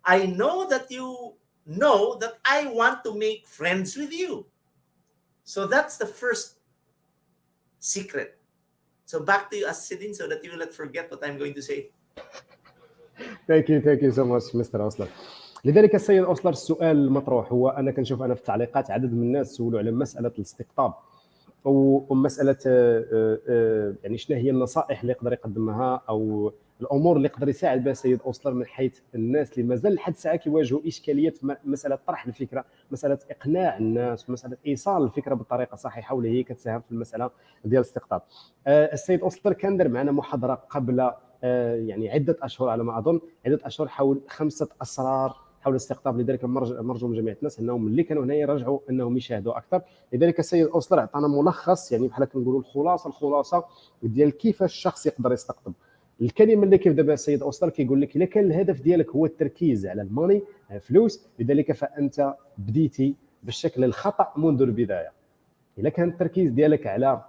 I know that you know that I want to make friends with you. So that's the first secret. So back to you, Asidin, so that you will not forget what I'm going to say. Thank you so much Mr. أوسلر. لذلك السيد أوسلر السؤال المطروح هو أنا كنشوف أنا في التعليقات عدد من الناس سولوا على مسألة الاستقطاب ومسألة يعني شنو هي النصائح اللي يقدر يقدمها أو الأمور اللي يقدر يساعد بها السيد أوسلر من حيث الناس اللي مازال لحد ساعة كيواجهوا إشكالية في مسألة طرح الفكرة، مسألة إقناع الناس، مسألة إيصال الفكرة بالطريقة الصحيحة واللي هي كتساهم في المسألة ديال الاستقطاب. السيد أوسلر كان دار معنا محاضرة قبل يعني عدة أشهر على ما أظن، عدة أشهر حول 5 أسرار حول الاستقطاب. لذلك نرجو من جميع الناس انهم اللي كانوا هنا يرجعوا انهم يشاهدوا اكثر. لذلك السيد أوسلر عطانا ملخص يعني بحال كنقولوا الخلاصه ديال كيفاش الشخص يقدر يستقطب. الكلمه اللي كيف دابا السيد أوسلر كيقول لك الا كان الهدف ديالك هو التركيز على الماني فلوس، لذلك فانت بديتي بالشكل الخطا منذ البدايه. الا كان التركيز ديالك على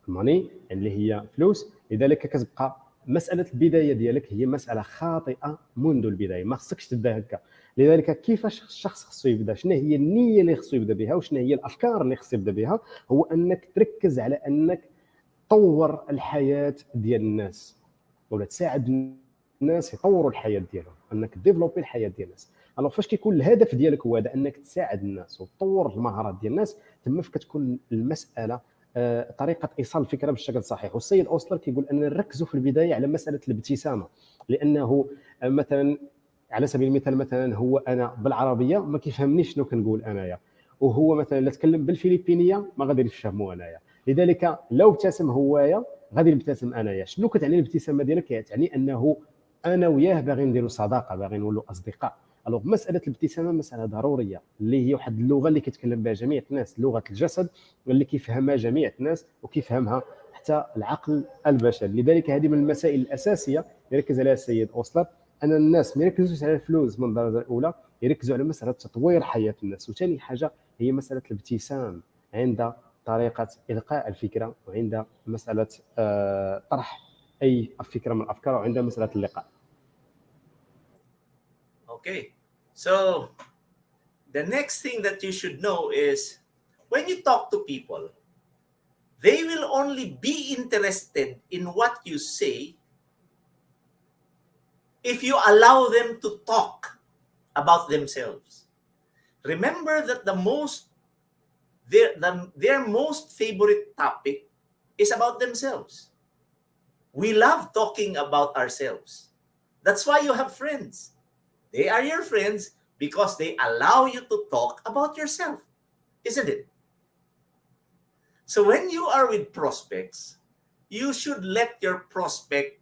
الماني اللي هي فلوس، لذلك كتبقى مساله البدايه ديالك هي مساله خاطئه منذ البدايه، ما خصكش تبدا هكا. لذلك كيفاش الشخص خصو يبدا، شنو هي النيه اللي خصو يبدا بها وشنو هي الافكار اللي خصو يبدا بها، هو انك تركز على انك تطور الحياه ديال الناس ولا تساعد الناس يطوروا الحياه ديالهم، انك ديفلوبي الحياه ديال الناس. الوغ فاش كيكون الهدف ديالك هو هذا انك تساعد الناس وتطور المهارات ديال الناس، تما كتكون المساله طريقه ايصال الفكره بالشكل الصحيح. والسيد أوسلر كيقول ان نركزوا في البدايه على مساله الابتسامه، لانه مثلا على سبيل المثال مثلا هو انا بالعربيه ما كيفهمنيش شنو كنقول انايا، وهو مثلا لا تكلم بالفلبينيه ما غادي يفهموا انايا. لذلك لو ابتسم هوايا غادي نبتسم انايا. شنو كتعني الابتسامه ديالك؟ كتعني انه انا وياه باغي نديروا صداقه، باغي نولوا اصدقاء. الوغ مساله الابتسامه مساله ضروريه اللي هي واحد اللغه اللي كيتكلم بها جميع الناس، لغه الجسد اللي كيفهمها جميع الناس وكيفهمها حتى العقل البشري. لذلك هذه من المسائل الاساسيه يركز عليها السيد أوسلر، ان الناس ما يركزوش على الفلوس من الدرجه الاولى، يركزوا على مساله تطوير حياه الناس. وثاني حاجه هي مساله الابتسام عند طريقه القاء الفكره وعند مساله طرح اي فكره من الافكار وعند مساله اللقاء. Okay, so the next thing that you should know is when you talk to people, they will only be interested in what you say if you allow them to talk about themselves. Remember that their most favorite topic is about themselves. We love talking about ourselves. That's why you have friends. They are your friends because they allow you to talk about yourself, isn't it? So when you are with prospects, you should let your prospect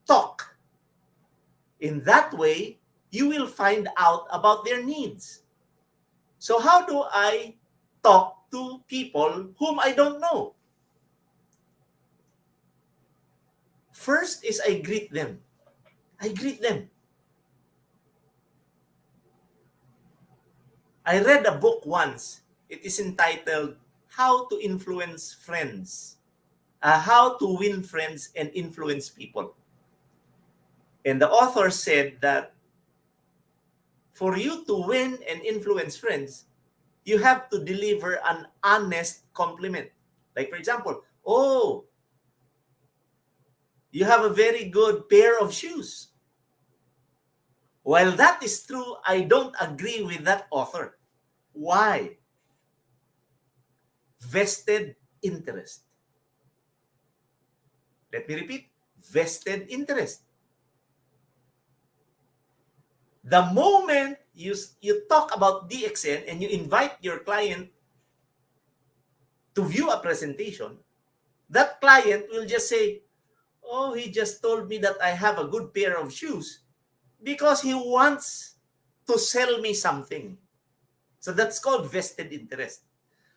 talk. In that way, you will find out about their needs. So how do I talk to people whom I don't know? First is I greet them. I greet them. I read a book once. It is entitled How to Influence Friends. How to Win Friends and Influence People. And the author said that for you to win and influence friends, you have to deliver an honest compliment. Like, for example, oh, you have a very good pair of shoes. While that is true, I don't agree with that author. Why? Vested interest. Let me repeat, vested interest. The moment you talk about DXN and you invite your client to view a presentation, that client will just say, oh, he just told me that I have a good pair of shoes because he wants to sell me something. So that's called vested interest.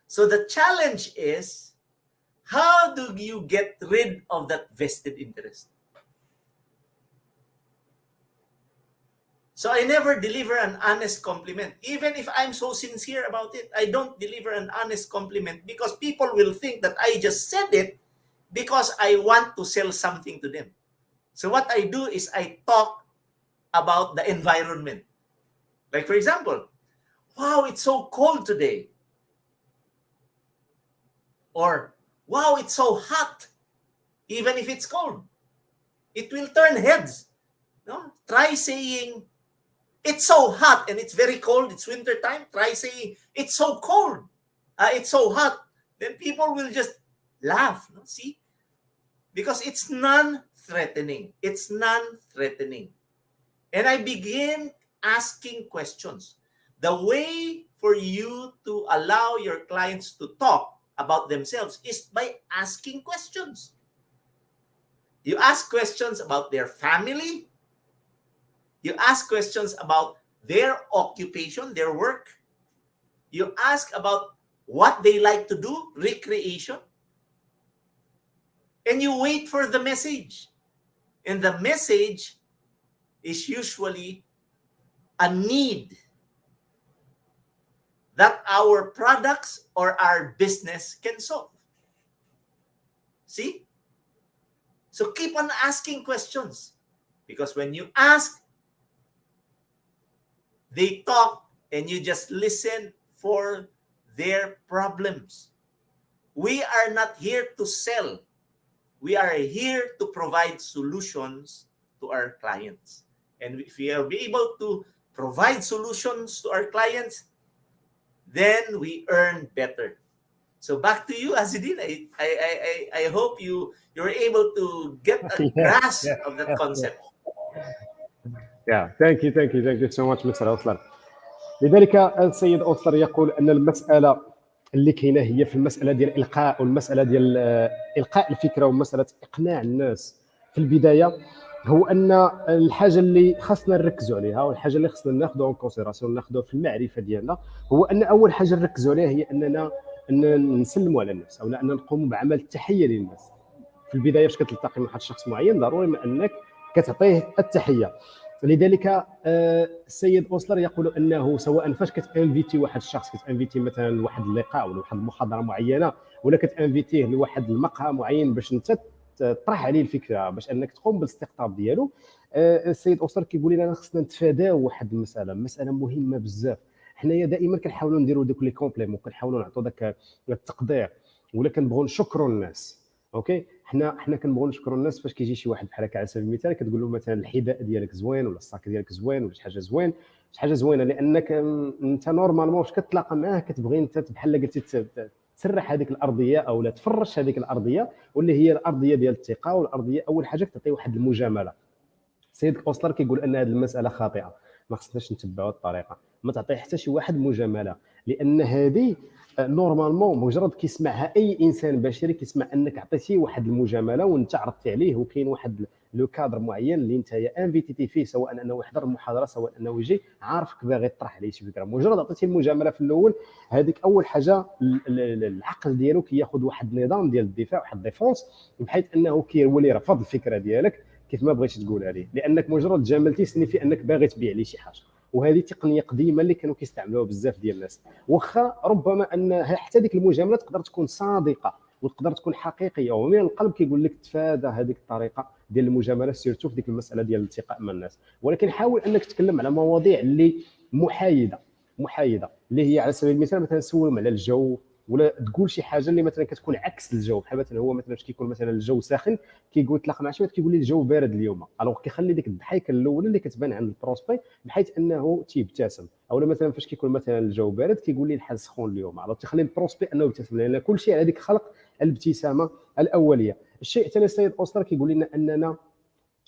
So the challenge is, how do you get rid of that vested interest? So I never deliver an honest compliment. Even if I'm so sincere about it, I don't deliver an honest compliment because people will think that I just said it because I want to sell something to them. So what I do is I talk about the environment. Like, for example, wow, it's so cold today. Or, wow, it's so hot. Even if it's cold, it will turn heads. No? Try saying, it's so hot and it's very cold, it's winter time. Try saying, it's so cold, it's so hot. Then people will just laugh. No? See? Because it's non-threatening. It's non-threatening. And I begin asking questions. The way for you to allow your clients to talk about themselves is by asking questions. You ask questions about their family. You ask questions about their occupation, their work. You ask about what they like to do, recreation. And you wait for the message. And the message is usually a need that our products or our business can solve. See? So keep on asking questions. Because when you ask, they talk and you just listen for their problems. We are not here to sell. We are here to provide solutions to our clients. And if we are able to provide solutions to our clients, then we earn better. So back to you, Azidin. I hope you're able to get a grasp of that concept. thank you so much Mr. أوسلر. لذلك السيد أوسلر يقول أن المسألة اللي كاينه هي في المسألة ديال الإلقاء والمسألة ديال إلقاء الفكرة ومسألة إقناع الناس في البداية، هو أن الحاجة اللي خاصنا نركزوا عليها والحاجة اللي خاصنا ناخذوها اون كونسيراسيون ناخذوها في المعرفة ديالنا، هو أن أول حاجة نركزوا عليها هي أننا نسلموا على الناس، أو أن نقوم بعمل التحية للناس. في البداية فاش كتلتقي مع واحد الشخص معين ضروري ما أنك كتعطيه التحية. لذلك السيد أوسلر يقول انه سواء فاش كتانفيتي واحد الشخص، كتانفيتي مثلا لواحد اللقاء ولا واحد المحاضره معينه، ولا كتانفيتيه لواحد المقهى معين باش انت تطرح عليه الفكره باش انك تقوم بالاستقطاب ديالو، السيد أوسلر كيقول لنا خصنا نتفاداو واحد مساله مهمه بزاف. حنايا دائما كنحاولوا نديروا دوك لي كومبليمون، كنحاولوا نعطوا داك التقدير، ولا كنبغوا نشكروا الناس. اوكي، حنا كنبغوا نشكروا الناس فاش كيجي شي واحد بحال هكا على سبيل المثال كتقول له مثلا الحذاء ديالك زوين ولا الصاك ديالك زوين ولا شي حاجه زوينه، لانك انت نورمالمون فاش كتلاقى معاه كتبغي انت بحال قلتي تسرح هذيك الارضيه او لا تفرش هذيك الارضيه، واللي هي الارضيه ديال الثقه، والارضيه اول حاجه كتعطي واحد المجامله. سيد اوسلر كيقول ان هذه المساله خاطئه، ما خصناش نتبعوا الطريقه، ما تعطي حتى شي واحد مجامله، لان هذه نورمالمون مجرد كيسمعها اي انسان بشري كيسمع انك عطيتيه واحد المجامله وانت عرضت عليه وكاين واحد لو كادر معين اللي انت انفيتيتي فيه، سواء انه يحضر المحاضره سواء انه يجي عارفك باغي تطرح عليه شي فكره، مجرد عطيتيه المجامله في الاول هذيك اول حاجه العقل ديالو كياخذ واحد النظام ديال الدفاع، واحد ديفونس، بحيث انه كيولي يرفض الفكره ديالك كيف ما بغيتي تقولها ليه، لانك مجرد جاملتي سنيفي انك باغي تبيع ليه شي حاجه. وهذه تقنيه قديمه اللي كانوا كيستعملوها بزاف ديال الناس، واخا ربما ان حتى ديك المجامله تقدر تكون صادقه وتقدر تكون حقيقيه ومن القلب كيقول لك تفادى هذيك الطريقه ديال المجامله سيرتو في ديك المساله ديال الالتقاء مع الناس، ولكن حاول انك تتكلم على مواضيع اللي محايده اللي هي على سبيل المثال مثلا سولهم على الجو، ولا تقول شي حاجه اللي مثلا كتكون عكس الجو، بحال مثلا هو مثلا كيكون مثلا الجو ساخن كيقول تلاقى مع شي واحد كيقول لي الجو بارد اليوم، الوغ كيخلي ديك الضحكه الاولى اللي كتبان عند البروسبي بحيث انه تيبتسم، او مثلا فاش كيكون مثلا الجو بارد كيقول لي الحال سخون اليوم، الوغ تخلي البروسبي انه يبتسم، لان كل شيء على ديك خلق الابتسامه الاوليه. الشيء الثاني السيد اوستر كيقول لنا اننا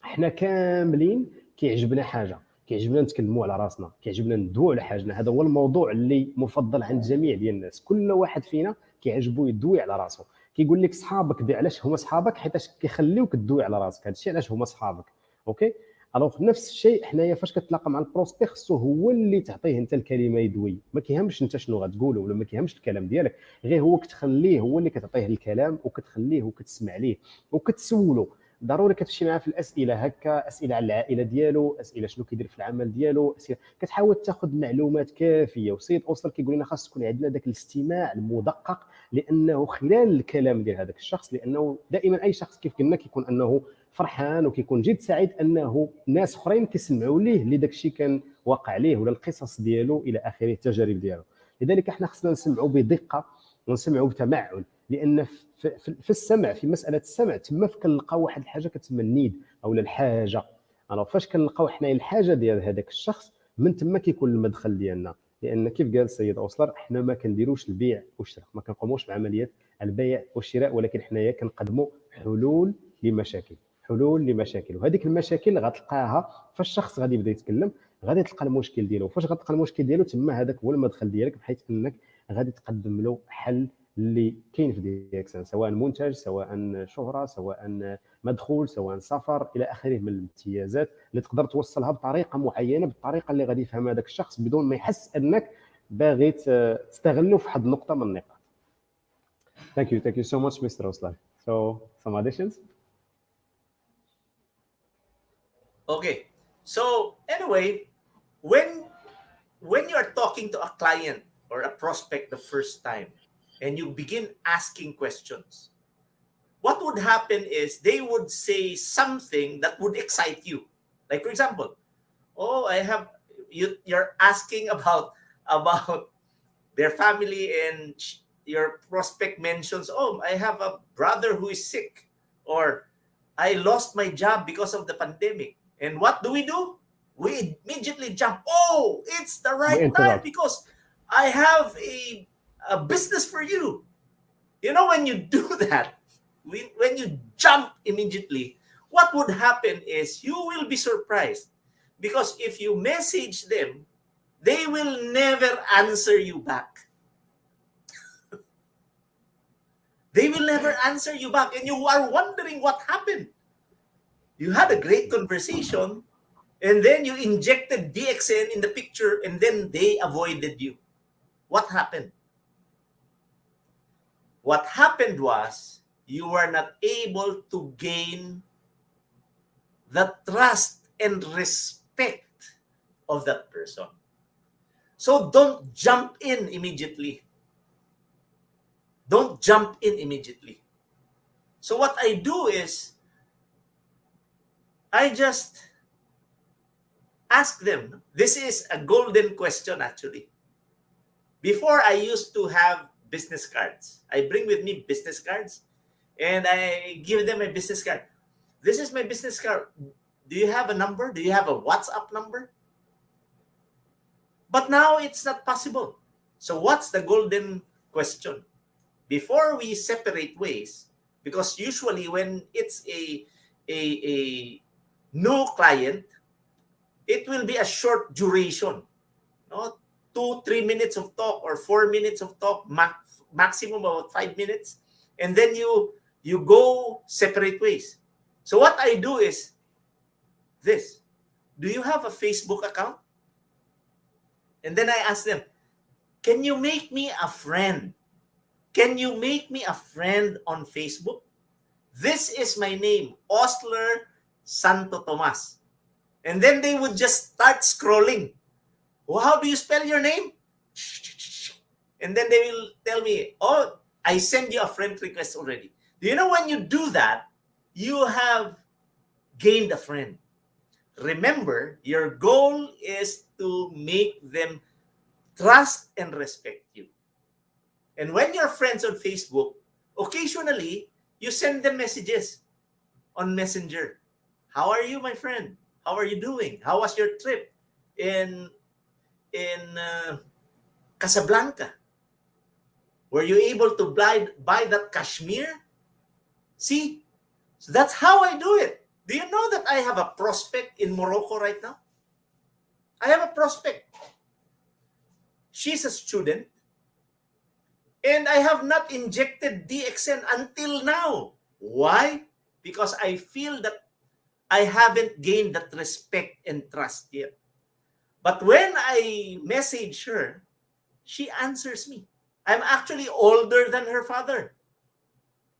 حنا كاملين كيعجبنا حاجه، كيعجبنا نتكلموا على راسنا، كيعجبنا ندويو على حاجنا، هذا هو الموضوع اللي مفضل عند جميع ديال الناس، كل واحد فينا كيعجبو يدوي على راسو، كيقول لك صحابك دي علاش هما صحابك حيت كيخليوك تدوي على راسك، هذا الشيء علاش هما صحابك. اوكي الوغ نفس الشيء حنايا فاش كتلاقى مع البروسبي خصو هو اللي تعطيه انت الكلمه يدوي، ما كيهمش انت شنو غتقول ولا ما كيهمش الكلام ديالك، غير هو كتخليه هو اللي كتعطيه الكلام وكتخليه وكتسمع ليه وكتسولو. ضروري كتمشي معاه في الاسئله هكا، اسئله على العائله ديالو، اسئله شنو كيدير في العمل ديالو، اسئله كتحاول تاخذ معلومات كافيه. وسيد اوصل كيقول لنا خاص تكون عندنا ذاك الاستماع المدقق، لانه خلال الكلام ديال هذاك الشخص، لانه دائما اي شخص كيف قلنا كيكون انه فرحان وكيكون جد سعيد انه ناس اخرين كيسمعوا ليه اللي داك الشيء كان واقع ليه ولا القصص ديالو الى اخره، التجارب ديالو. لذلك احنا خصنا نسمعوا بدقه ونسمعوا بتمعن، لان في السمع، في مساله السمع تما كنلقاو واحد الحاجه كتسمى النيد او الحاجه. انا فاش كنلقاو حنا الحاجه ديال هذاك الشخص من تما كيكون المدخل ديالنا، لان كيف قال السيد اوسلر حنا ما كنديروش البيع والشراء، ما كنقوموش بعمليات البيع والشراء، ولكن حنايا كنقدموا حلول لمشاكل، وهذيك المشاكل غتلقاها فاش الشخص غادي يبدا يتكلم، غادي تلقى المشكل ديالو، فاش غتلقى المشكل ديالو تما هذاك هو المدخل ديالك، بحيث انك غادي تقدم له حل اللي كاين في دي اكس ان، سواء منتج، سواء شهره، سواء مدخول، سواء سفر الى اخره من الامتيازات اللي تقدر توصلها بطريقه معينه، بالطريقه اللي غادي يفهمها هذاك الشخص بدون ما يحس انك باغي تستغله في واحد النقطه من النقاط. Thank you so much, Mr. Oslar. So, some additions? Okay. So anyway, when you are talking to a client or a prospect the first time and you begin asking questions, what would happen is they would say something that would excite you. Like, for example, oh, you're asking about their family, and your prospect mentions, oh, I have a brother who is sick, or I lost my job because of the pandemic. And what do? We immediately jump. Oh, it's the right time because I have a business for you. You know, when you do that, when you jump immediately, what would happen is you will be surprised, because if you message them, they will never answer you back. They will never answer you back, and you are wondering what happened. You had a great conversation, and then you injected DXN in the picture, and then they avoided you. What happened? What happened was you were not able to gain the trust and respect of that person. So don't jump in immediately. Don't jump in immediately. So what I do is I just ask them. This is a golden question, actually. Before, I used to have business cards. I bring with me business cards, and I give them a business card. This is my business card. Do you have a number? Do you have a WhatsApp number? But now it's not possible. So what's the golden question? Before we separate ways, because usually when it's a new client, it will be a short duration, no? 2-3 minutes of talk or 4 minutes of talk, maximum about 5 minutes, and then you go separate ways. So what I do is this: do you have a Facebook account? And then I ask them, can you make me a friend? Can you make me a friend on Facebook? This is my name, Osler Santo Tomas. And then they would just start scrolling. Well, how do you spell your name? And then they will tell me, oh, I send you a friend request already. Do you know when you do that, you have gained a friend? Remember, your goal is to make them trust and respect you. And when you're friends on Facebook, occasionally, you send them messages on Messenger. How are you, my friend? How are you doing? How was your trip in Casablanca? Were you able to buy that cashmere? See, so that's how I do it. Do you know that I have a prospect in Morocco right now? I have a prospect. She's a student, and I have not injected DXN until now. Why? Because I feel that I haven't gained that respect and trust yet. But when I message her, she answers me. I'm actually older than her father,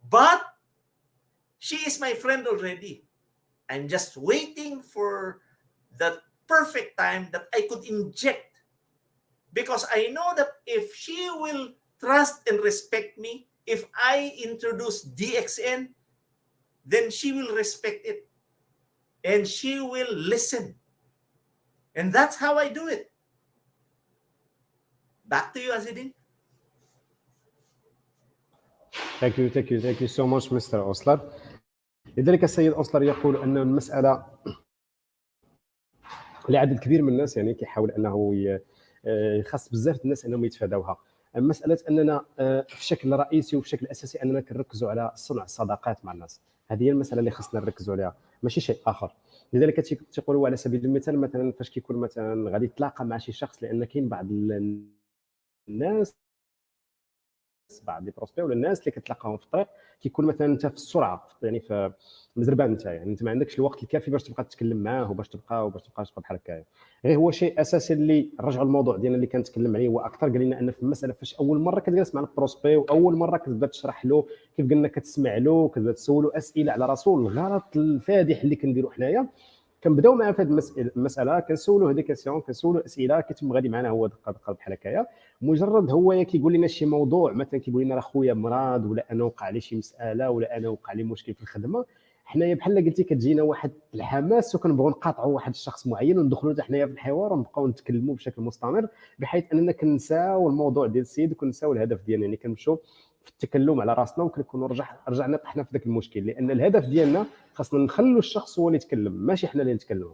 but she is my friend already. I'm just waiting for the perfect time that I could inject, because I know that if she will trust and respect me, if I introduce DXN, then she will respect it and she will listen. And that's how I do it. Back to you, Azidin. Thank you so much Mr. أوسلر. لذلك السيد أوسلر يقول أن المسألة لعدد كبير من الناس يعني كيحاول أنه يخص بزاف الناس أنهم يتفادوها. مسألة أننا في شكل رئيسي وفي شكل أساسي أننا كنركزوا على صنع الصداقات مع الناس. هذه هي المسألة اللي خصنا نركزوا عليها، ماشي شيء آخر. لذلك تيقولوا على سبيل المثال مثلا فاش كيكون مثلا غادي تلاقى مع شي شخص، لأن كاين بعض الناس، بعض لي بروسبي ولا الناس اللي كتلاقاهم في الطريق كيكون مثلا انت في السرعه، يعني في مزربان انت، يعني انت ما عندكش الوقت الكافي باش تبقى تتكلم معاه وباش تبقى بحال هكايا. غير هو شيء اساسي اللي رجعوا الموضوع ديالنا اللي كنتكلم عليه هو اكثر، قال لنا ان في المساله فاش اول مره كتجلس مع البروسبي واول مره كتبدا تشرح له، كيف قلنا كتسمع له، كتبدا تسولو اسئله على راسو. الغلط الفادح اللي كنديروا حنايا كنبداو معاه في هذه المساله، كنسولوه دي كيسيون، كنسولو اسئله، كيتم غادي معنا هو دقه بحال هكايا. مجرد هو كيقول لنا شي موضوع، مثلا كيقول لنا راه خويا مرض، ولا انا وقع لي شي مساله، ولا انا وقع لي مشكل في الخدمه، حنايا بحال قلتي كتجينا واحد الحماس وكنبغيو نقاطعوا واحد الشخص معين وندخلوا حتى حنايا في الحوار ونبقاو نتكلموا بشكل مستمر، بحيث اننا كنساو الموضوع ديال السيد وكنساو الهدف ديالنا، يعني كنمشيو في التكلم على راسنا وكنكونوا رجعنا طحنا في ذاك المشكل. لان الهدف ديالنا خاصنا نخلوا الشخص هو اللي يتكلم، ماشي حنا اللي نتكلموا.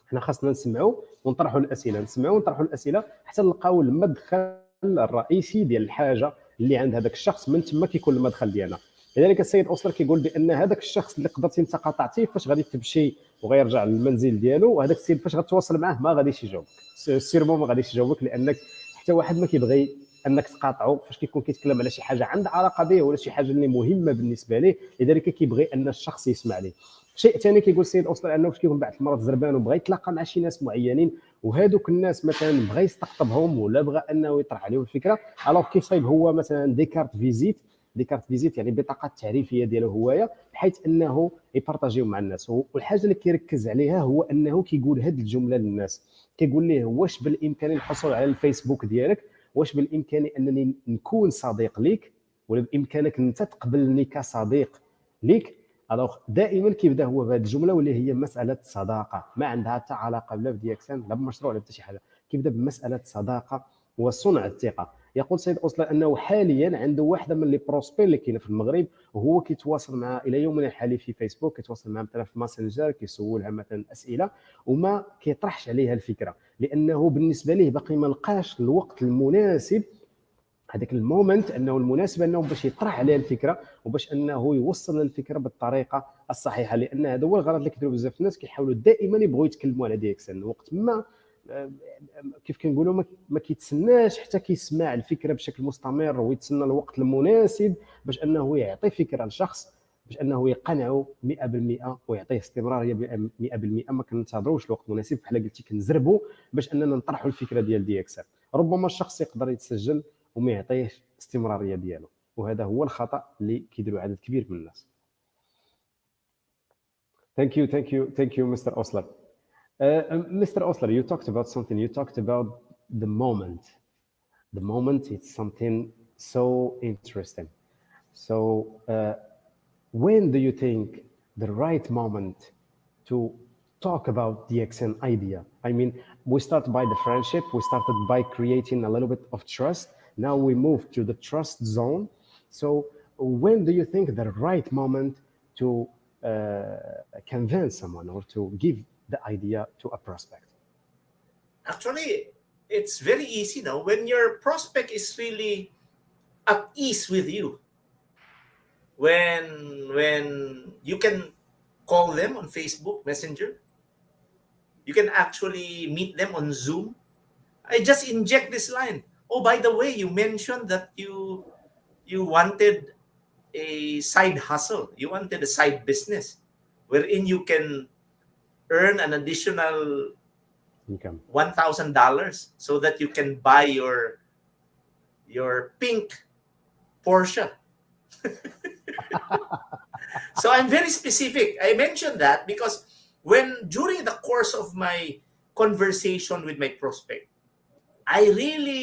حنا خاصنا نسمعوا ونطرحوا الاسئله، نسمعوا ونطرحوا الاسئله حتى نلقاو المدخل الرئيسي ديال الحاجه اللي عند هذاك الشخص، من تما كيكون المدخل ديالنا. لذلك السيد أوسلر كيقول بان هذاك الشخص اللي قدرتي انت قاطعتيه فاش غادي تمشي وغيرجع للمنزل ديالو، وهذاك السيد فاش غتواصل معاه ما غاديش يجاوبك، سيرمون ما غاديش يجاوبك، لانك حتى واحد ما كيبغي انك تقاطعه فاش كيكون كيتكلم على شي حاجه عندها علاقه به ولا شي حاجه اللي مهمه بالنسبه ليه، لذلك كيبغي ان الشخص يسمع ليه. شيء ثاني كيقول السيد أوسلر انه فاش كيكون بعض المرات زربان وبغى يتلاقى مع شي ناس معينين، وهذوك الناس مثلا بغى يستقطبهم ولا بغى انه يطرح عليهم الفكره، الوغ كيصايب هو مثلا دي كارت فيزيت يعني بطاقه التعريفيه ديالو هوايه، بحيث انه يبارطاجيو مع الناس. والحاجه اللي كيركز عليها هو انه كيقول هذه الجمله للناس، كيقول ليه واش بالامكان الحصول على الفيسبوك ديالك، واش بالامكان انني نكون صديق ليك، ولا بامكانك انت تقبلني كصديق ليك. الوغ دائما كيبدا هو بهذه الجمله واللي هي مساله صداقه، ما عندها حتى علاقه لا بدي اكسن لا بمشروع لا حتى شي حاجه، كيبدا بمساله صداقه وصنع الثقه. يقول سيد أوسلر انه حاليا عنده واحده من لي بروسبي اللي كاينه في المغرب، وهو كيتواصل معها الى يومنا الحالي في فيسبوك، كيتواصل معها مثلا في ماسنجر، كيسولها مثلا اسئله وما كيطرحش عليها الفكره، لانه بالنسبه ليه باقي ما لقاش الوقت المناسب هذاك المومنت انه المناسب انه باش يطرح عليه الفكره وباش انه يوصل الفكره بالطريقه الصحيحه، لان هذا هو الغلط اللي كيديروا بزاف الناس، كيحاولوا دائما يبغوا يتكلموا على دي اكس ان وقت ما كيف كنقولوا ما كيتسناش حتى كيسمع الفكره بشكل مستمر ويتسنى الوقت المناسب باش انه يعطي فكره لشخص باش انه يقنعه 100% ويعطيه استمراريه 100%. ما كننتظروش الوقت المناسب، بحال قلتي كنزربوا باش اننا نطرحوا الفكره ديال دي اكس ان. ربما الشخص يقدر يتسجل وما يعطيهش الاستمراريه ديالو، وهذا هو الخطا اللي كيديروا عدد كبير من الناس. Thank you, Mr. Osler. Mr. Osler, you talked about something. You talked about the moment. The moment is something so interesting. So, when do you think the right moment to talk about the DXN idea? I mean, we started by the friendship. We started by creating a little bit of trust. Now we move to the trust zone. So, when do you think the right moment to convince someone or to give the idea to a prospect? Actually, it's very easy now. When your prospect is really at ease with you, when you can call them on Facebook Messenger, you can actually meet them on Zoom. I just inject this line. Oh, by the way, you mentioned that you wanted a side hustle. You wanted a side business wherein you can earn an additional Income. $1,000 so that you can buy your pink Porsche. So I'm very specific. I mentioned that because when during the course of my conversation with my prospect, I really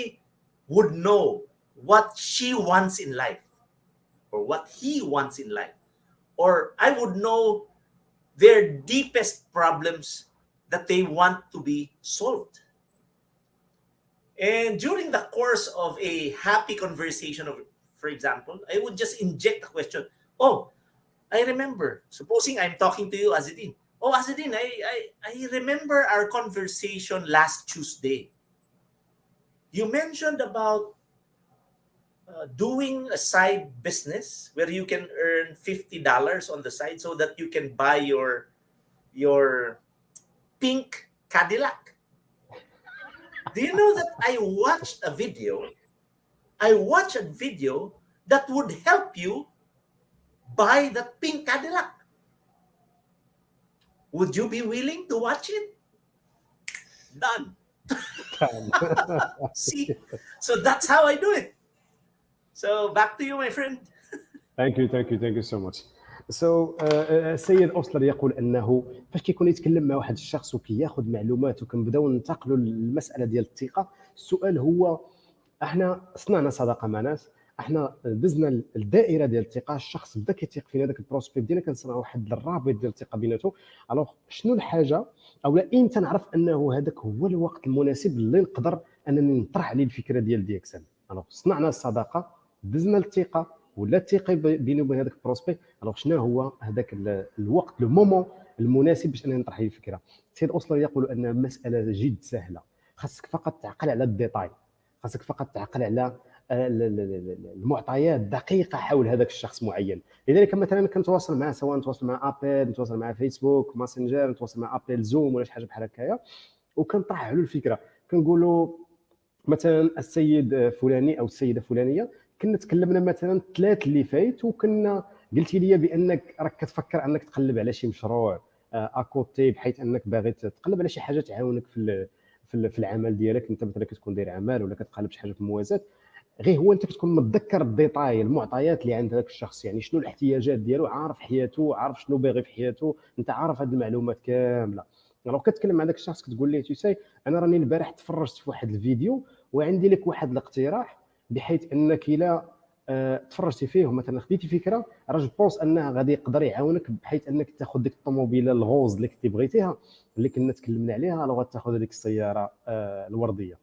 would know what she wants in life or what he wants in life, or I would know their deepest problems that they want to be solved. And during the course of a happy conversation, for example, I would just inject a question. Oh, I remember, supposing I'm talking to you, Azedin. Oh, Azedin, I remember our conversation last Tuesday. You mentioned about doing a side business where you can earn $50 on the side so that you can buy your pink Cadillac. Do you know that I watched a video? I watched a video that would help you buy that pink Cadillac. Would you be willing to watch it? Done. See? So that's how I do it. So back to you, my friend. Thank you so much. So السيد أوسلر يقول انه فاش كيكون يتكلم مع واحد الشخص وكياخذ معلومات وكنبداو ننتقلوا للمساله ديال الثقه، السؤال هو احنا صنعنا صداقه مع ناس، احنا دزنا الدائره ديال الثقه، الشخص بدا كيثيق فينا، داك البروسبيكت ديالنا كنصنعوا واحد الرابط ديال الثقه بيناتو. الوغ شنو الحاجه او لا امتى نعرف انه هذاك هو الوقت المناسب اللي نقدر انني نطرح عليه الفكره ديال دي اكس ان؟ الوغ صنعنا الصداقه، دزنا الثقه ولا الثقه بيني وبين هذاك البروسبيكت، الوغ شنو هو هذاك الوقت لو مومون المناسب باش انني نطرح عليه الفكره؟ السيد اوسلر يقول ان المساله جد سهله، خاصك فقط تعقل على الديتاي، خاصك فقط تعقل على المعطيات دقيقه حول هذاك الشخص معين. لذلك مثلا كنتواصل معه، سواء نتواصل مع ابل، نتواصل مع فيسبوك ماسنجر، نتواصل مع ابل زوم ولا شي حاجه بحال هكايا، وكنطرح له الفكره. كنقولوا مثلا السيد فلاني او السيده فلانيه، كنا تكلمنا مثلا الثلاث اللي فايت وكنا قلتي لي بانك راك كتفكر انك تقلب على شي مشروع اكوتي، بحيث انك باغي تقلب على شي حاجه تعاونك في العمل ديالك. انت مثلا كتكون داير عمل ولا كتقلب شي حاجه في الموازات، غير هو انت كتكون متذكر الديتاي، المعطيات اللي عند هذاك الشخص، يعني شنو الاحتياجات ديالو، عارف حياته، عارف شنو باغي في حياته، انت عارف هذه المعلومات كامله. لو كتكلم مع داك الشخص كتقول ليه تيساي انا راني البارح تفرجت في واحد الفيديو وعندي لك واحد الاقتراح، بحيث انك الى تفرجتي فيه ومثلا خديتي فكره، راه جو بونس انه غادي يقدر يعاونك بحيث انك تاخذ ديك الطوموبيله الغوز اللي كنتي بغيتيها اللي كنا تكلمنا عليها، لو غتاخذ هذيك السياره الورديه.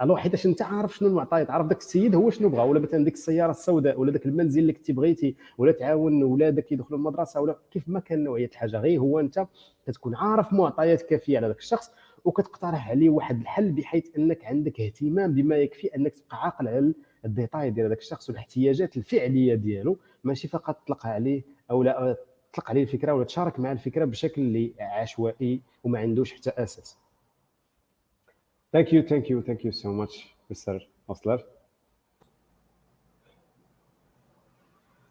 الو حيتاش انت عارف شنو المعطيات، عارف داك السيد هو شنو بغى، ولا مثلا ديك السياره السوداء ولا داك المنزل اللي كنتي بغيتي، ولا تعاون ولادك يدخلوا المدرسه، ولا كيف ما كان نوعيه الحاجه، غير هو انت كتكون عارف معطيات كافيه على ذاك الشخص وكتقترح عليه واحد الحل بحيث انك عندك اهتمام بما يكفي انك تبقى عاقل الديتاي ديال هذاك الشخص والاحتياجات الفعليه ديالو، ماشي فقط تطلق عليه او لا تطلق عليه الفكره ولا تشارك مع الفكره بشكل اللي عشوائي وما عندوش حتى اساس. Thank you so much, Mr. Osler.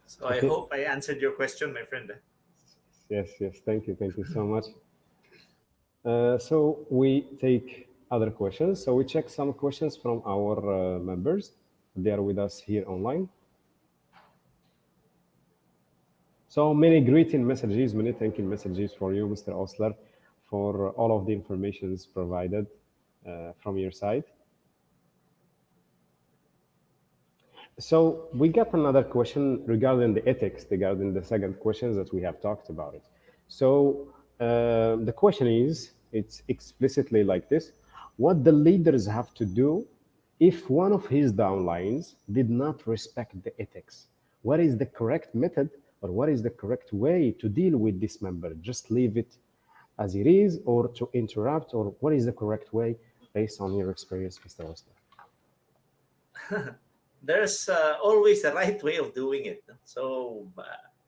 So I hope I answered your question, my friend. Yes, thank you so much. So we take other questions. So we check some questions from our members. They are with us here online. So many greeting messages, many thanking messages for you, Mr. Osler, for all of the information provided from your side. So we got another question regarding the ethics, regarding the second questions that we have talked about it. So the question is, it's explicitly like this: what the leaders have to do if one of his downlines did not respect the ethics? What is the correct method, or what is the correct way to deal with this member? Just leave it as it is, or to interrupt, or what is the correct way based on your experience, Mr. Osler? There's always a right way of doing it. So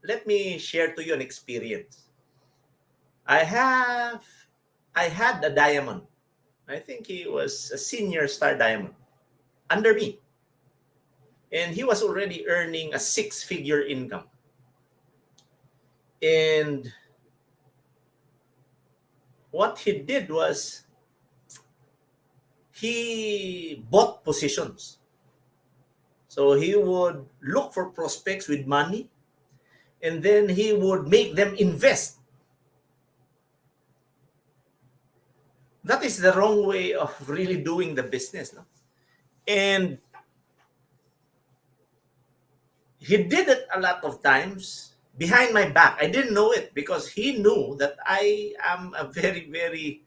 let me share to you an experience. I had a diamond. I think he was a senior star diamond under me. And he was already earning a 6-figure income. And what he did was he bought positions. So he would look for prospects with money, and then he would make them invest. That is the wrong way of really doing the business. No? And he did it a lot of times behind my back. I didn't know it because he knew that I am a very, very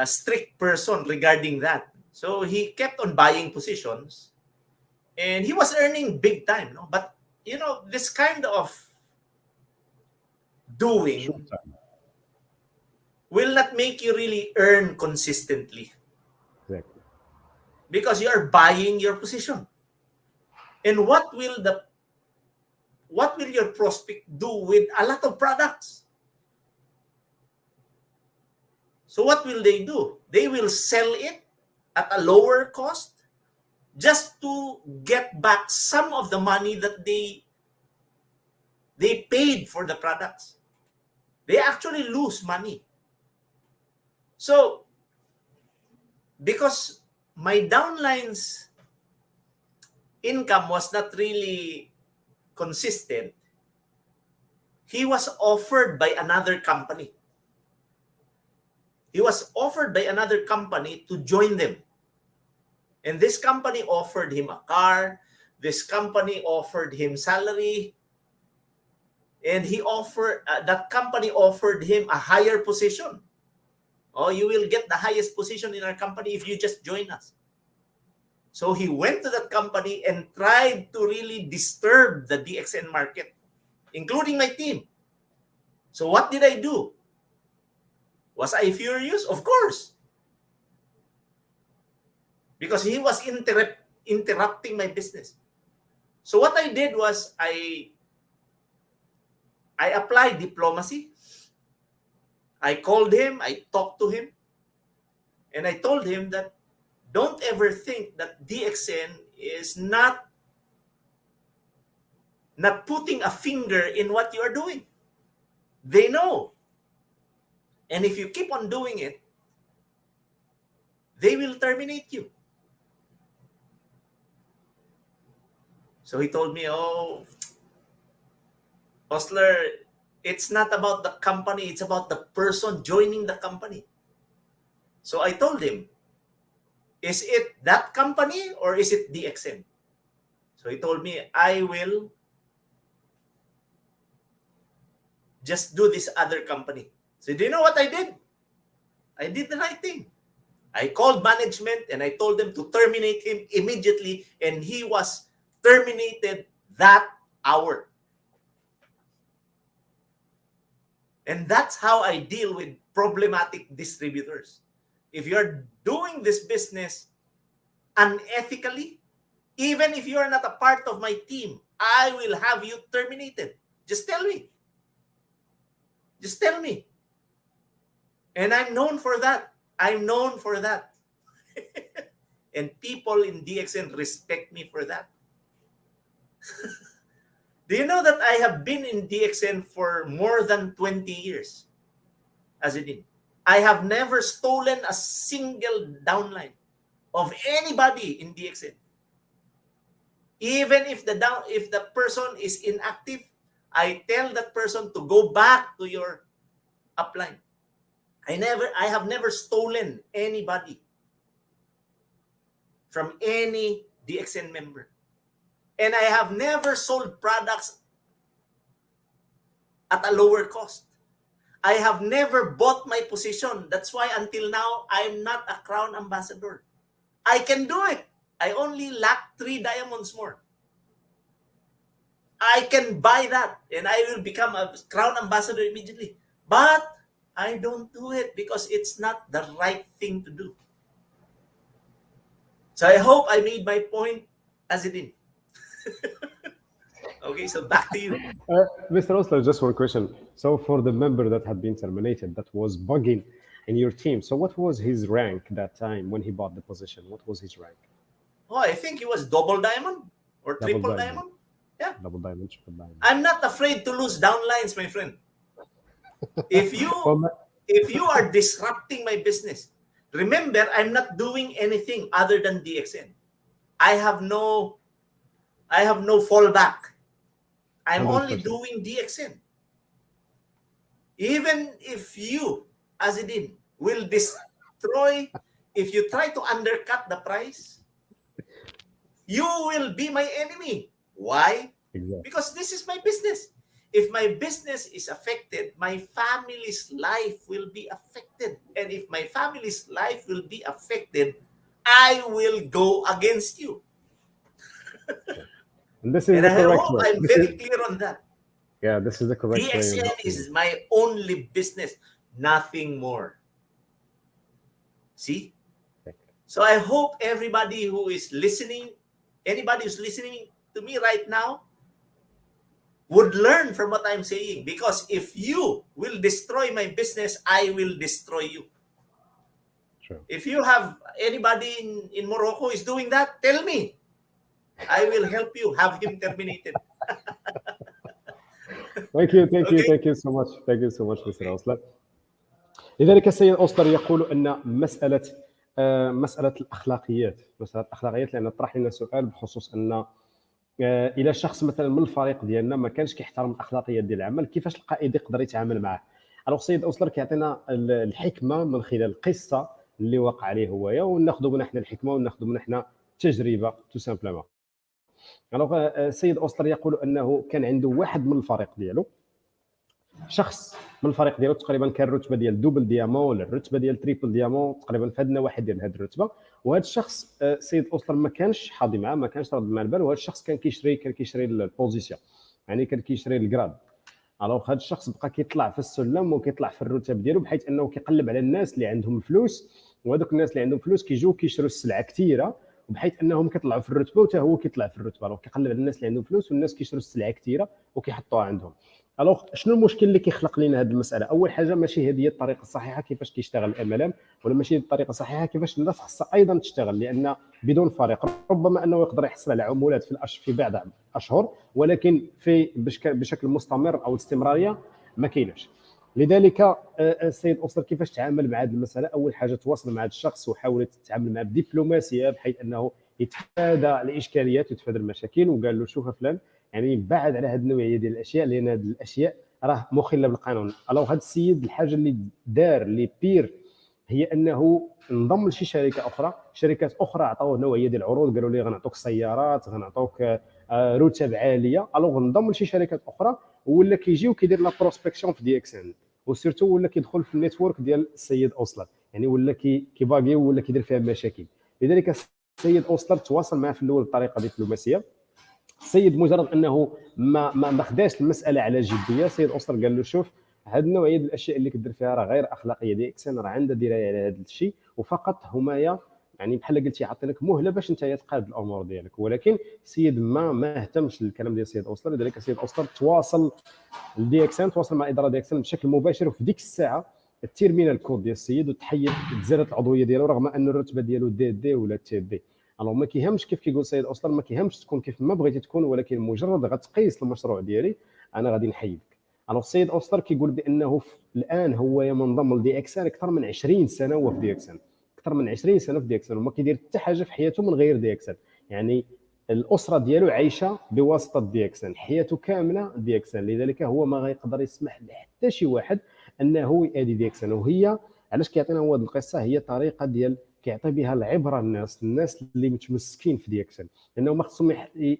strict person regarding that. So he kept on buying positions. And he was earning big time, no? But this kind of doing will not make you really earn consistently. Exactly. Because you are buying your position. And what will your prospect do with a lot of products? So what will they do? They will sell it at a lower cost, just to get back some of the money that they paid for the products. They actually lose money. So, because my downline's income was not really consistent, he was offered by another company. He was offered by another company to join them. And this company offered him a car. This company offered him salary. And that company offered him a higher position. Oh, you will get the highest position in our company if you just join us. So he went to that company and tried to really disturb the DXN market, including my team. So what did I do? Was I furious? Of course. Because he was interrupting my business. So what I did was I applied diplomacy. I called him, I talked to him, and I told him that don't ever think that DXN is not putting a finger in what you are doing. They know. And if you keep on doing it, they will terminate you. So he told me, oh, Osler, it's not about the company, it's about the person joining the company. So I told him, is it that company or is it DXN? So he told me, I will just do this other company. So do you know what I did? I did the right thing. I called management and I told them to terminate him immediately, and he was terminated that hour. And that's how I deal with problematic distributors. If you're doing this business unethically, Even if you are not a part of my team, I will have you terminated. Just tell me. Just tell me. And I'm known for that. I'm known for that. And people in DXN respect me for that. Do you know that I have been in DXN for more than 20 years? As it is. I have never stolen a single downline of anybody in DXN. Even if the person is inactive, I tell that person to go back to your upline. I have never stolen anybody from any DXN member. And I have never sold products at a lower cost. I have never bought my position. That's why until now, I'm not a crown ambassador. I can do it. I only lack 3 diamonds more. I can buy that and I will become a crown ambassador immediately. But I don't do it because it's not the right thing to do. So I hope I made my point as it is. Okay, so back to you. Mr. Osler, just one question. So for the member that had been terminated, that was bugging in your team, so what was his rank that time when he bought the position? What was his rank? Oh, I think he was double diamond or triple diamond. Yeah. Double diamond, triple diamond. I'm not afraid to lose downlines, my friend. If you are disrupting my business, remember, I'm not doing anything other than DXN. I have no fallback. I'm 100%. only doing DXN. Even if you, as it is, will destroy, if you try to undercut the price, you will be my enemy. Why? Exactly. Because this is my business. If my business is affected, my family's life will be affected. And if my family's life will be affected, I will go against you. And this is and the I correct hope way. I'm very clear on that. Yeah, this is the correct way. DXN is my only business, nothing more. See? So I hope everybody who is listening, anybody who's listening to me right now, would learn from what I'm saying. Because if you will destroy my business, I will destroy you. True. If you have anybody in Morocco is doing that, tell me. I will help you have him terminated. Thank you so much Mr. أوسلر. لذلك السيد أوسلر يقول أن مسألة الأخلاقيات لأن طرح لنا سؤال بخصوص أن الى شخص مثلا من الفريق ديالنا ما كانش كيحترم الاخلاقيات ديال العمل، كيفاش القائد يقدر يتعامل معه؟ الوغ السيد اوسلر كيعطينا الحكمه من خلال القصه اللي وقع عليه هويا، وناخذوا منها حنا الحكمه وناخذوا منها حنا التجربه تو سامبلومون. الوغ السيد اوسلر يقول انه كان عنده واحد من الفريق ديالو، شخص من الفريق ديالو تقريبا كان الرتبه ديال دوبل ديامون ولا الرتبه ديال تريبل ديامون، تقريبا في هذا النواحي ديال هذه الرتبه. وهذا الشخص السيد اوسلر ما كانش حاضي معاه، ما كانش راد مع البال، وهذا الشخص كان كيشري البوزيسيون، يعني كان كيشري الكراد. الوغ هذا الشخص بقى كيطلع في السلم وكيطلع في الرتب ديالو، بحيث انه كيقلب على الناس اللي عندهم فلوس، وهذوك الناس اللي عندهم فلوس كيجيو كيشروا السلعه كثيره، وبحيث انهم كيطلعوا في الرتبه وحتى هو كيطلع في الرتبه. الوغ كيقلب على الناس اللي عندهم فلوس والناس كيشروا السلعه كثيره وكيحطوها عندهم. الوغ شنو المشكل اللي كيخلق لنا هذه المساله؟ اول حاجه ماشي هذه هي الطريقه الصحيحه كيفاش كيشتغل الMLM، ولا ماشي هي الطريقه الصحيحه كيفاش الناس خاصها ايضا تشتغل، لان بدون فريق ربما انه يقدر يحصل على عمولات في بعض الاشهر، ولكن بشكل مستمر او استمراريه ما كايناش. لذلك السيد اوسلر كيفاش تعامل مع هذه المساله؟ اول حاجه تواصل مع هذا الشخص وحاول تتعامل معه بدبلوماسيه، بحيث انه يتفادى الاشكاليات ويتفادى المشاكل، وقال له شوف فلان، يعني بعد على هذه النوعيه ديال الاشياء، لان هذه الاشياء راه مخله بالقانون. الوغ هذا السيد الحاجه اللي دار لي بير هي انه انضم لشي شركات اخرى عطاوه نوعيه ديال العروض، قالوا لي غنعطوك سيارات، غنعطوك رتب عاليه. الوغ انضم لشي شركات اخرى ولا كيجي وكيدير لا بروسبكسيون في دي اكس ان، وسيرتو ولا كيدخل في النيتورك ديال السيد اوسلر، يعني ولا كيباغي ولا كيدير فيها مشاكل. لذلك السيد اوسلر تواصل معه في الاول بطريقه دبلوماسيه. السيد مجرد انه ما خداش المساله على جديه، السيد اوسلر قال له شوف هذه النوعيه ديال الاشياء اللي كدير فيها راه غير اخلاقيه، دي اكس ان راه عندها درايه على هذا الشيء، وفقط حمايه يعني بحال قلتي عطي لك مهله باش انت تقاد الامور ديالك. ولكن السيد ما اهتمش للكلام ديال السيد اوسلر، لذلك السيد اوسلر تواصل الدي اكس ان، تواصل مع اداره دي اكس ان بشكل مباشر، وفي ديك الساعه التيرمينال الكود ديال السيد وتحيد تزالت العضويه ديالو رغم ان الرتبه ديالو دي ولا تي دي. الوغ ما كيهمش كيف كيقول السيد اوسلر، ما كيهمش تكون كيف ما بغيتي تكون، ولكن مجرد غتقيس المشروع ديالي انا غادي نحيدك. الوغ السيد اوسلر كيقول بانه الان هو منضم لدي اكس ان اكثر من 20 سنه هو في دي اكس ان، اكثر من 20 سنه في دي اكس ان، وما كيدير حتى حاجه في حياته من غير دي اكس ان. يعني الاسره ديالو عايشه بواسطه دي اكس ان، حياته كامله دي اكس ان، لذلك هو ما غيقدر يسمح لحتى شي واحد انه يادي دي اكس ان. وهي علاش كيعطينا هو هذه القصه، هي طريقه ديال كيعطي بها العبره الناس اللي متمسكين في دي اكس ان، لانه ما خصهم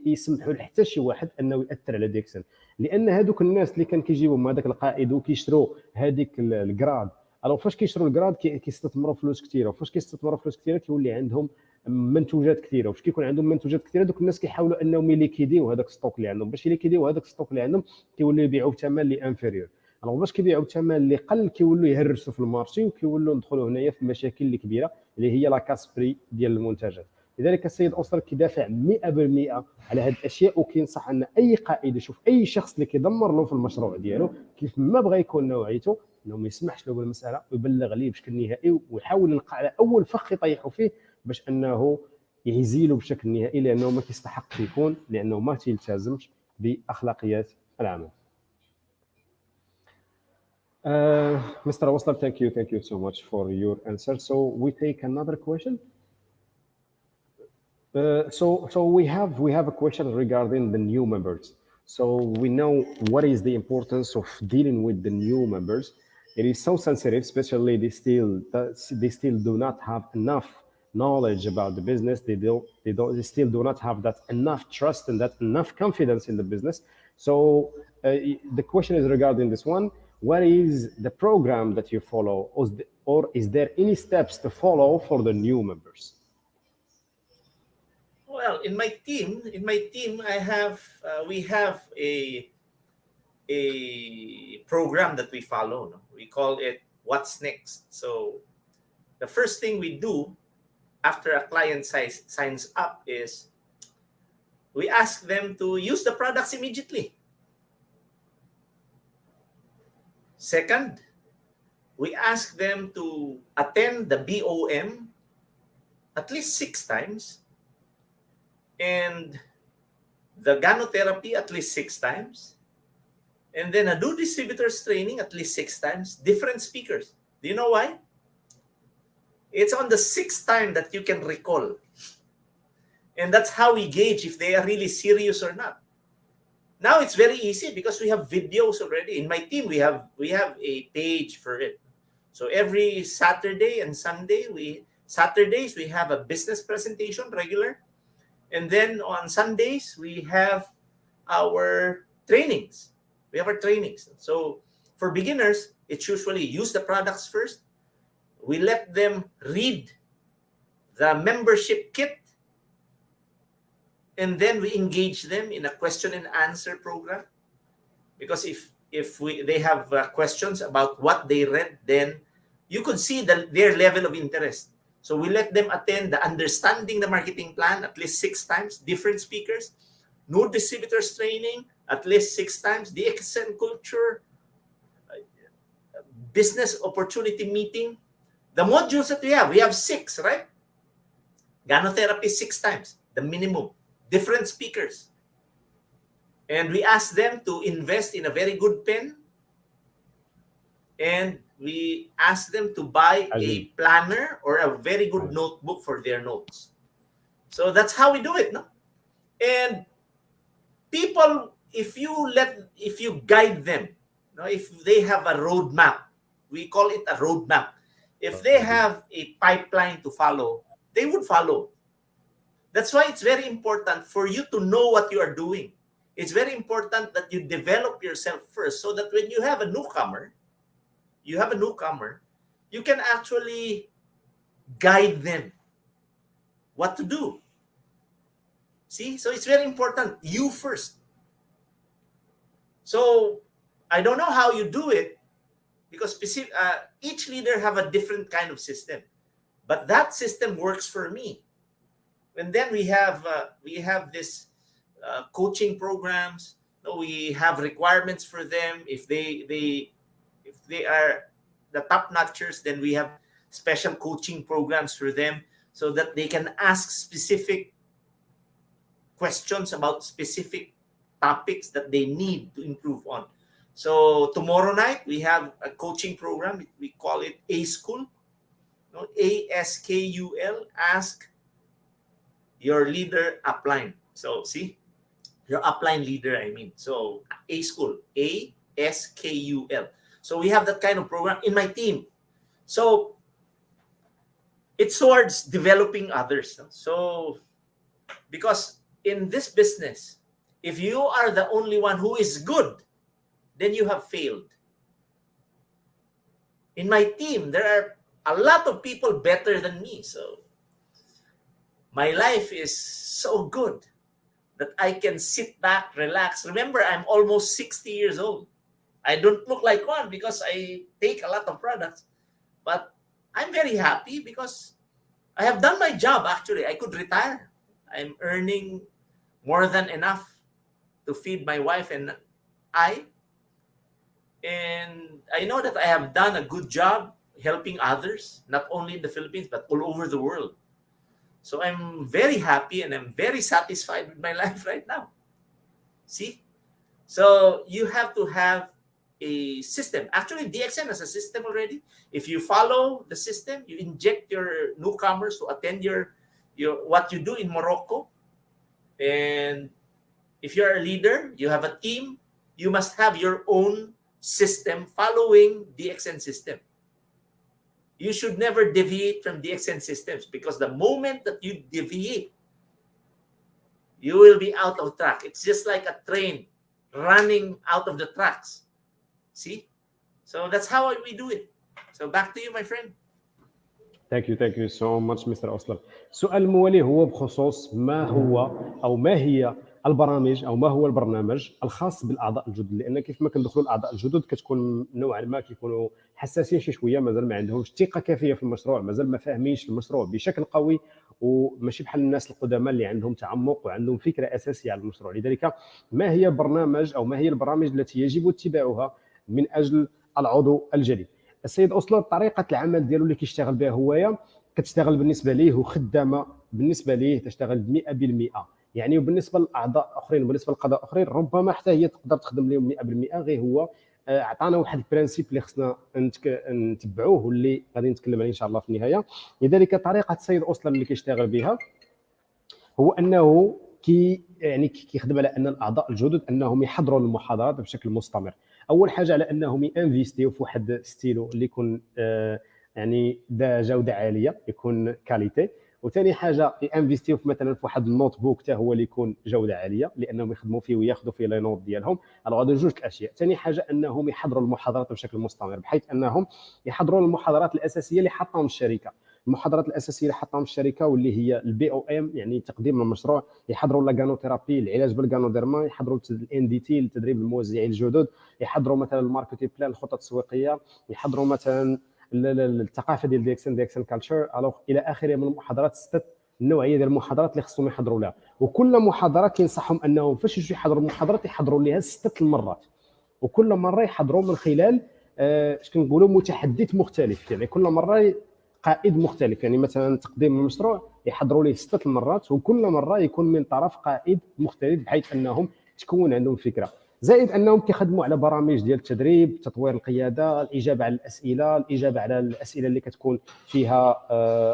يسمحوا لحتى شي واحد انه ياثر على دي اكس ان، لان هذوك الناس اللي كان كيجيبهم هذاك القائد وكيشروا هذيك الكراد، الو فاش كيشروا الكراد كيستثمروا فلوس كثيره، وفاش كيستثمروا فلوس كثيره كيولي عندهم منتوجات كثيره، وفاش كيكون عندهم منتوجات كثيره دوك الناس كيحاولوا انهم يليكيديو هذاك الستوك اللي عندهم، باش يليكيديو هذاك الستوك اللي عندهم كيوليو يبيعوا بثمن اللي انفيريور. الوغ باش كيبيعوا بثمن اللي قل كيولوا يهرسوا في المارشي وكيولوا ندخلوا هنايا في مشاكل اللي كبيره اللي هي لا كاسبري ديال المنتجات. لذلك السيد اوسلر كيدافع 100% على هذه الاشياء، وكينصح ان اي قائد يشوف اي شخص اللي كيدمر له في المشروع ديالو كيف ما بغى يكون نوعيته انه ما يسمحش له بالمساله ويبلغ ليه بشكل نهائي، ويحاول يلقى على اول فخ يطيحوا فيه باش انه يزيله بشكل نهائي، لانه ما كيستحقش يكون، لانه ما تيلتزمش باخلاقيات العمل. Mr. Osler, thank you so much for your answer. So we take another question. So we have a question regarding the new members. So we know what is the importance of dealing with the new members. It is so sensitive, especially they still do not have enough knowledge about the business. They still do not have that enough trust and that enough confidence in the business. So the question is regarding this one. What is the program that you follow, or is there any steps to follow for the new members? Well, in my team, we have a program that we follow. No? We call it What's Next. So the first thing we do after a client signs up is we ask them to use the products immediately. Second, we ask them to attend the BOM at least 6 times, and the gynotherapy at least 6 times, and then a do distributors training at least 6 times, different speakers. Do you know why? It's on the 6th time that you can recall. And that's how we gauge if they are really serious or not. Now it's very easy because we have videos already. In my team, we have a page for it. So every Saturday and Sunday, Saturdays we have a business presentation regular. And then on Sundays, we have our trainings. We have our trainings. So for beginners, it's usually use the products first. We let them read the membership kit. And then we engage them in a question and answer program. Because if they have questions about what they read, then you could see their level of interest. So we let them attend the Understanding the Marketing Plan at least 6 times, different speakers. New distributors training at least 6 times. DXN Culture, business opportunity meeting. The modules that we have 6, right? Gynotherapy 6 times, the minimum. Different speakers. And we ask them to invest in a very good pen. And we ask them to buy a planner or a very good notebook for their notes. So that's how we do it, no? And people, if you guide them, no, if they have a roadmap, we call it a roadmap. If they have a pipeline to follow, they would follow. That's why it's very important for you to know what you are doing. It's very important that you develop yourself first, so that when you have a newcomer, you can actually guide them what to do. See? So it's very important. You first. So I don't know how you do it, because each leader have a different kind of system. But that system works for me. And then we have this coaching programs. We have requirements for them. If they are the top notchers, then we have special coaching programs for them so that they can ask specific questions about specific topics that they need to improve on. So tomorrow night we have a coaching program. We call it A School. ASKUL, ask your leader upline. So see, your upline leader, I mean. So A School, ASKUL. So we have that kind of program in my team. So it's towards developing others. So because in this business, if you are the only one who is good, then you have failed. In my team, there are a lot of people better than me. So my life is so good that I can sit back, relax. Remember, I'm almost 60 years old. I don't look like one because I take a lot of products. But I'm very happy because I have done my job, actually. I could retire. I'm earning more than enough to feed my wife and I. And I know that I have done a good job helping others, not only in the Philippines, but all over the world. So I'm very happy and I'm very satisfied with my life right now. See? So you have to have a system. Actually, DXN has a system already. If you follow the system, you inject your newcomers to attend your what you do in Morocco. And if you're a leader, you have a team, you must have your own system following DXN system. You should never deviate from DXN systems, because the moment that you deviate, you will be out of track. It's just like a train running out of the tracks. See? So that's how we do it. So back to you, my friend. Thank you so much Mr. أسلم. السؤال الموالي هو بخصوص ما هو أو ما هي البرامج أو ما هو البرنامج الخاص بالأعضاء الجدد، لأن كيف ما كندخلوا الأعضاء الجدد كتكون نوعا ما كيكونوا حساسين شي شوية، مازال ما عندهمش ثقة كافية في المشروع، مازال ما فاهمينش المشروع بشكل قوي، وماشي بحال الناس القدامى اللي عندهم تعمق وعندهم فكرة أساسية على المشروع. لذلك ما هي البرنامج أو ما هي البرامج التي يجب اتباعها من أجل العضو الجديد؟ السيد أسلر طريقة العمل ديالو اللي كيشتغل بها هويا كتشتغل بالنسبة ليه وخدامة بالنسبة ليه تشتغل 100%، يعني وبالنسبة للأعضاء آخرين وبالنسبة للأعضاء آخرين ربما حتى هي تقدر تخدم لهم 100%، غير هو عطانا واحد البرانسيب اللي خصنا نتبعوه واللي غادي نتكلم عليه إن شاء الله في النهاية. لذلك طريقة السيد أسلر اللي كيشتغل بها هو أنه يعني كيخدم على ان الاعضاء الجدد انهم يحضروا المحاضرات بشكل مستمر. اول حاجه على انهم ينفيستيو في واحد ستيلو اللي يكون يعني ذا جوده عاليه، يكون كاليتي. وثاني حاجه ينفيستيو مثلا في واحد النوت بوك حتى هو اللي يكون جوده عاليه، لانهم يخدموا فيه وياخذوا فيه لي نوت ديالهم. هادو جوج الاشياء. ثاني حاجه انهم يحضروا المحاضرات بشكل مستمر، بحيث انهم يحضروا المحاضرات الاساسيه اللي حطاهم الشركه. المحاضرات الاساسيه اللي حطاهم الشركه واللي هي البي او ام، يعني تقديم المشروع، يحضروا لاغانوثيرابي، العلاج بالغانوديرما، يحضروا الان دي تي لتدريب الموزعين الجدد، يحضروا مثلا الماركتينغ بلان الخطط التسويقيه، يحضروا مثلا الثقافه ديال دي اكس ان كالتشر، الوغ الى اخره من المحاضرات. 6 النوعيه ديال المحاضرات اللي خصهم يحضروا لها، وكل محاضره كينصحهم انهم فاش يجوا يحضروا المحاضرات يحضروا لها 6 المرات، وكل مره يحضروا من خلال اش كنقولوا متحدث مختلف، يعني كل مره قائد مختلف. يعني مثلا تقديم المشروع يحضروا ليه 6 المرات، وكل مره يكون من طرف قائد مختلف، بحيث انهم تكون عندهم فكره. زائد انهم كيخدموا على برامج ديال التدريب، تطوير القياده، الاجابه على الاسئله، الاجابه على الاسئله اللي كتكون فيها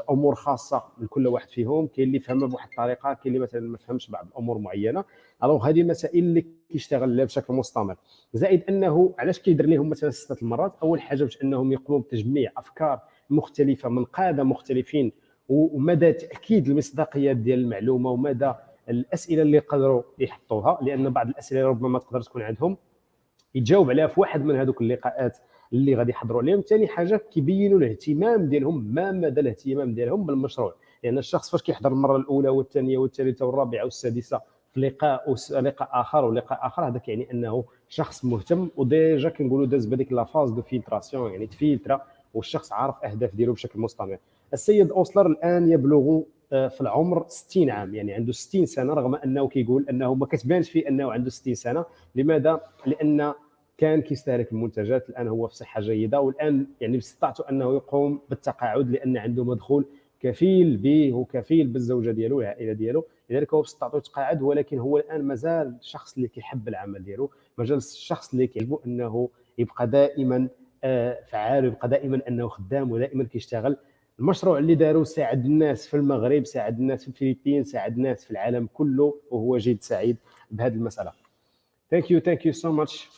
امور خاصه لكل واحد فيهم. كاين اللي فهمها بواحد الطريقه، كاين اللي مثلا ما فهمش بعض الامور معينه. الوغ هذه مسائل اللي كيشتغل عليها بشكل مستمر. زائد انه علاش كيدير لهم مثلا 6 المرات؟ اول حاجه باش انهم يقوموا بتجميع افكار مختلفه من قاده مختلفين، ومدى تاكيد المصداقيه ديال المعلومه، ومدى الاسئله اللي يقدروا يحطوها، لان بعض الاسئله ربما ما تقدر تكون عندهم، يتجاوب عليها في واحد من هذوك اللقاءات اللي غادي يحضروا عليهم. ثاني حاجه كيبينوا الاهتمام ديالهم، ما مدى الاهتمام ديالهم بالمشروع، لان الشخص فاش كيحضر المره الاولى والثانيه والثالثه والرابعه والسادسه في لقاء اخر ولقاء اخر، هذا كيعني انه شخص مهتم وديجا كنقولوا داز بهذيك لا فاز دو فيلتراسيون، يعني تفلتر والشخص عارف اهداف ديالو بشكل مستمر. السيد اوسلر الان يبلغ في العمر 60 عام، يعني عنده 60 سنه، رغم انه كيقول انه ما كتبانش فيه انه عنده 60 سنه. لماذا؟ لان كان كيستهلك المنتجات، الان هو في صحه جيده، والان يعني باستطاعته انه يقوم بالتقاعد لان عنده مدخول كفيل به وكفيل بالزوجه ديالو والعائله ديالو، لذلك هو باستطاعته يتقاعد. ولكن هو الان مازال شخص اللي كيحب العمل ديالو، مازال الشخص اللي كيعجبو انه يبقى دائما فعال، ويبقى دائما انه خدام ودائما كيشتغل. المشروع اللي داروا ساعد الناس في المغرب، ساعد الناس في الفلبين، ساعد الناس في العالم كله، وهو جد سعيد بهذه المساله. Thank you so much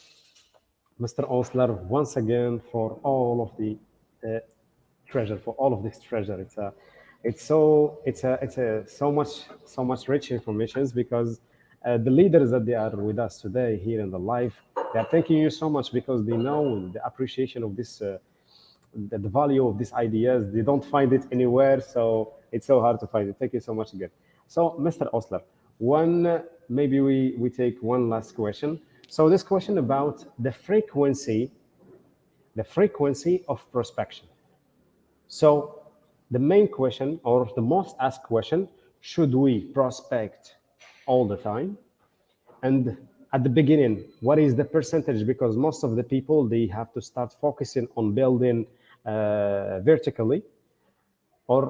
Mr. Osler once again for all of the treasure, for all of this treasure. It's so much rich information, because the leaders that they are with us today here in the live, they are thanking you so much because they know the appreciation of this the value of these ideas. They don't find it anywhere, so it's so hard to find it. Thank you so much again. So Mr. Osler, maybe we take one last question. So this question about the frequency of prospection. So the main question, or the most asked question, should we prospect all the time? And at the beginning, what is the percentage? Because most of the people, they have to start focusing on building vertically. Or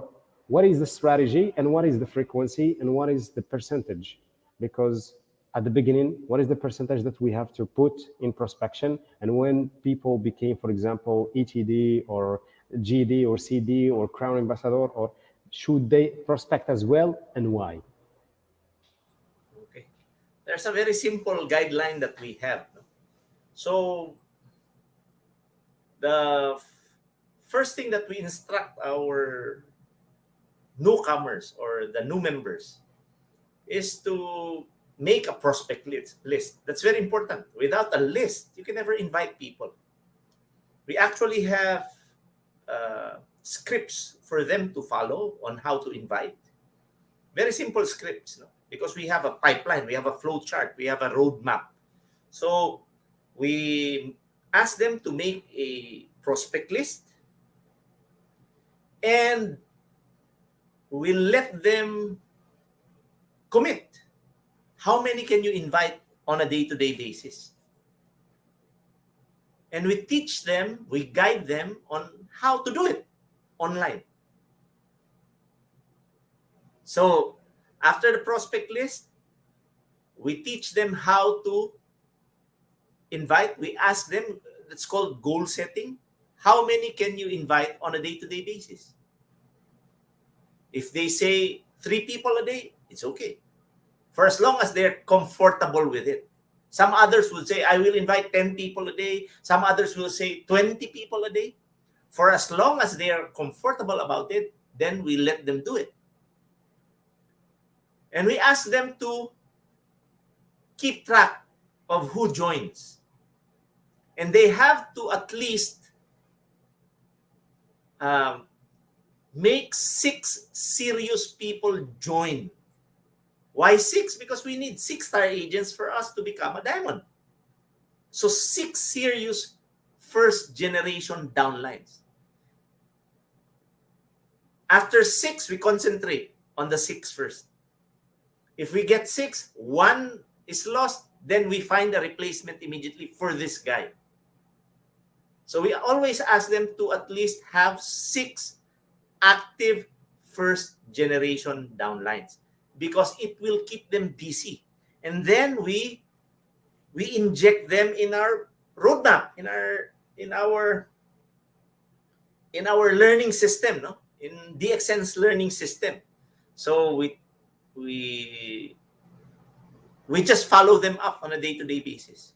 what is the strategy, and what is the frequency, and what is the percentage? Because at the beginning, what is the percentage that we have to put in prospection? And when people became, for example, ETD or GD or CD or Crown Ambassador, or should they prospect as well, and why? Okay. There's a very simple guideline that we have. So the first thing that we instruct our newcomers or the new members is to make a prospect list. That's very important. Without a list, you can never invite people. We actually have scripts for them to follow on how to invite. Very simple scripts, no? Because we have a pipeline, we have a flow chart, we have a roadmap. So we ask them to make a prospect list, and we let them commit. How many can you invite on a day-to-day basis? And we teach them, we guide them on how to do it online. So after the prospect list, we teach them how to invite. We ask them, that's called goal setting. How many can you invite on a day-to-day basis? If they say 3 people a day, it's okay, for as long as they're comfortable with it. Some others will say, I will invite 10 people a day. Some others will say 20 people a day. For as long as they are comfortable about it, then we let them do it. And we ask them to keep track of who joins. And they have to at least make 6 serious people join. Why 6? Because we need 6-star agents for us to become a diamond. So 6 serious first generation downlines. After 6, we concentrate on the 6 first. If we get 6, 1 is lost, then we find a replacement immediately for this guy. So we always ask them to at least have 6 active first generation downlines, because it will keep them busy. And then we inject them in our roadmap, in our learning system, no? In DXN's learning system. So we just follow them up on a day-to-day basis.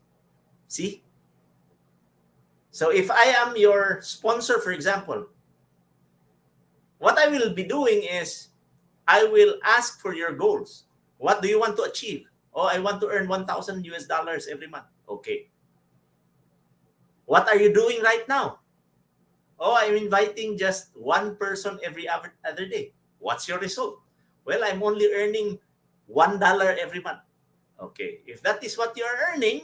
See? So if I am your sponsor, for example, what I will be doing is I will ask for your goals. What do you want to achieve? Oh, I want to earn $1,000 every month. Okay. What are you doing right now? Oh, I'm inviting just 1 person every other day. What's your result? Well, I'm only earning $1 every month. Okay. If that is what you're earning,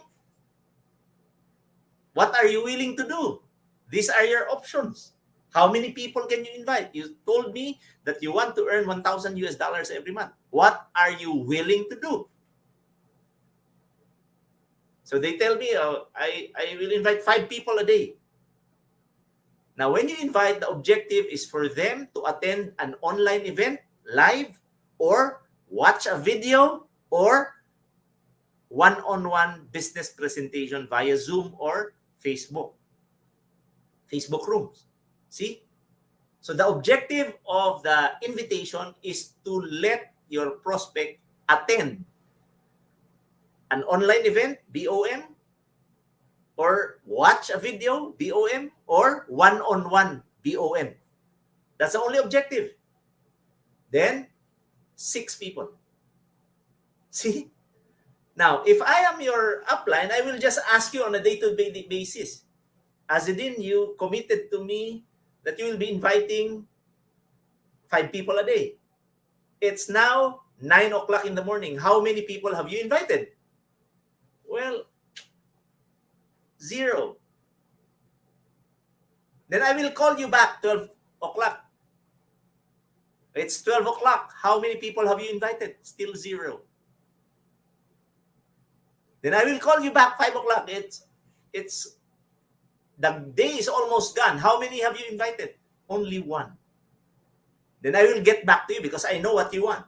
what are you willing to do? These are your options. How many people can you invite? You told me that you want to earn $1,000 every month. What are you willing to do? So they tell me, I will invite 5 people a day. Now, when you invite, the objective is for them to attend an online event live or watch a video or one-on-one business presentation via Zoom or Facebook rooms. See? So the objective of the invitation is to let your prospect attend an online event, BOM, or watch a video, BOM, or one-on-one, BOM. That's the only objective. Then, 6 people. See? Now, if I am your upline, I will just ask you on a day-to-day basis. Azedin, you committed to me that you will be inviting 5 people a day. It's now 9 o'clock in the morning. How many people have you invited? Well, 0. Then I will call you back 12 o'clock. It's 12 o'clock. How many people have you invited? Still 0. Then I will call you back 5 o'clock. It's the day is almost gone. How many have you invited? Only 1. Then I will get back to you because I know what you want.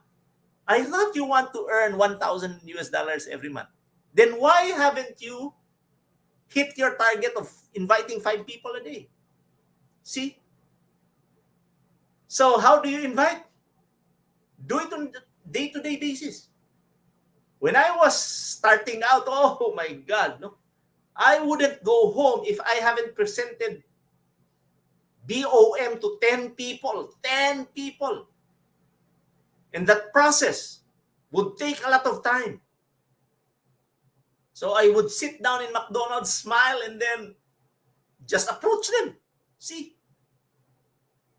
I thought you want to earn $1,000 every month. Then why haven't you hit your target of inviting 5 people a day? See? So how do you invite? Do it on a day-to-day basis. When I was starting out, oh my God, no, I wouldn't go home if I haven't presented BOM to 10 people. 10 people. And that process would take a lot of time. So I would sit down in McDonald's, smile, and then just approach them. See?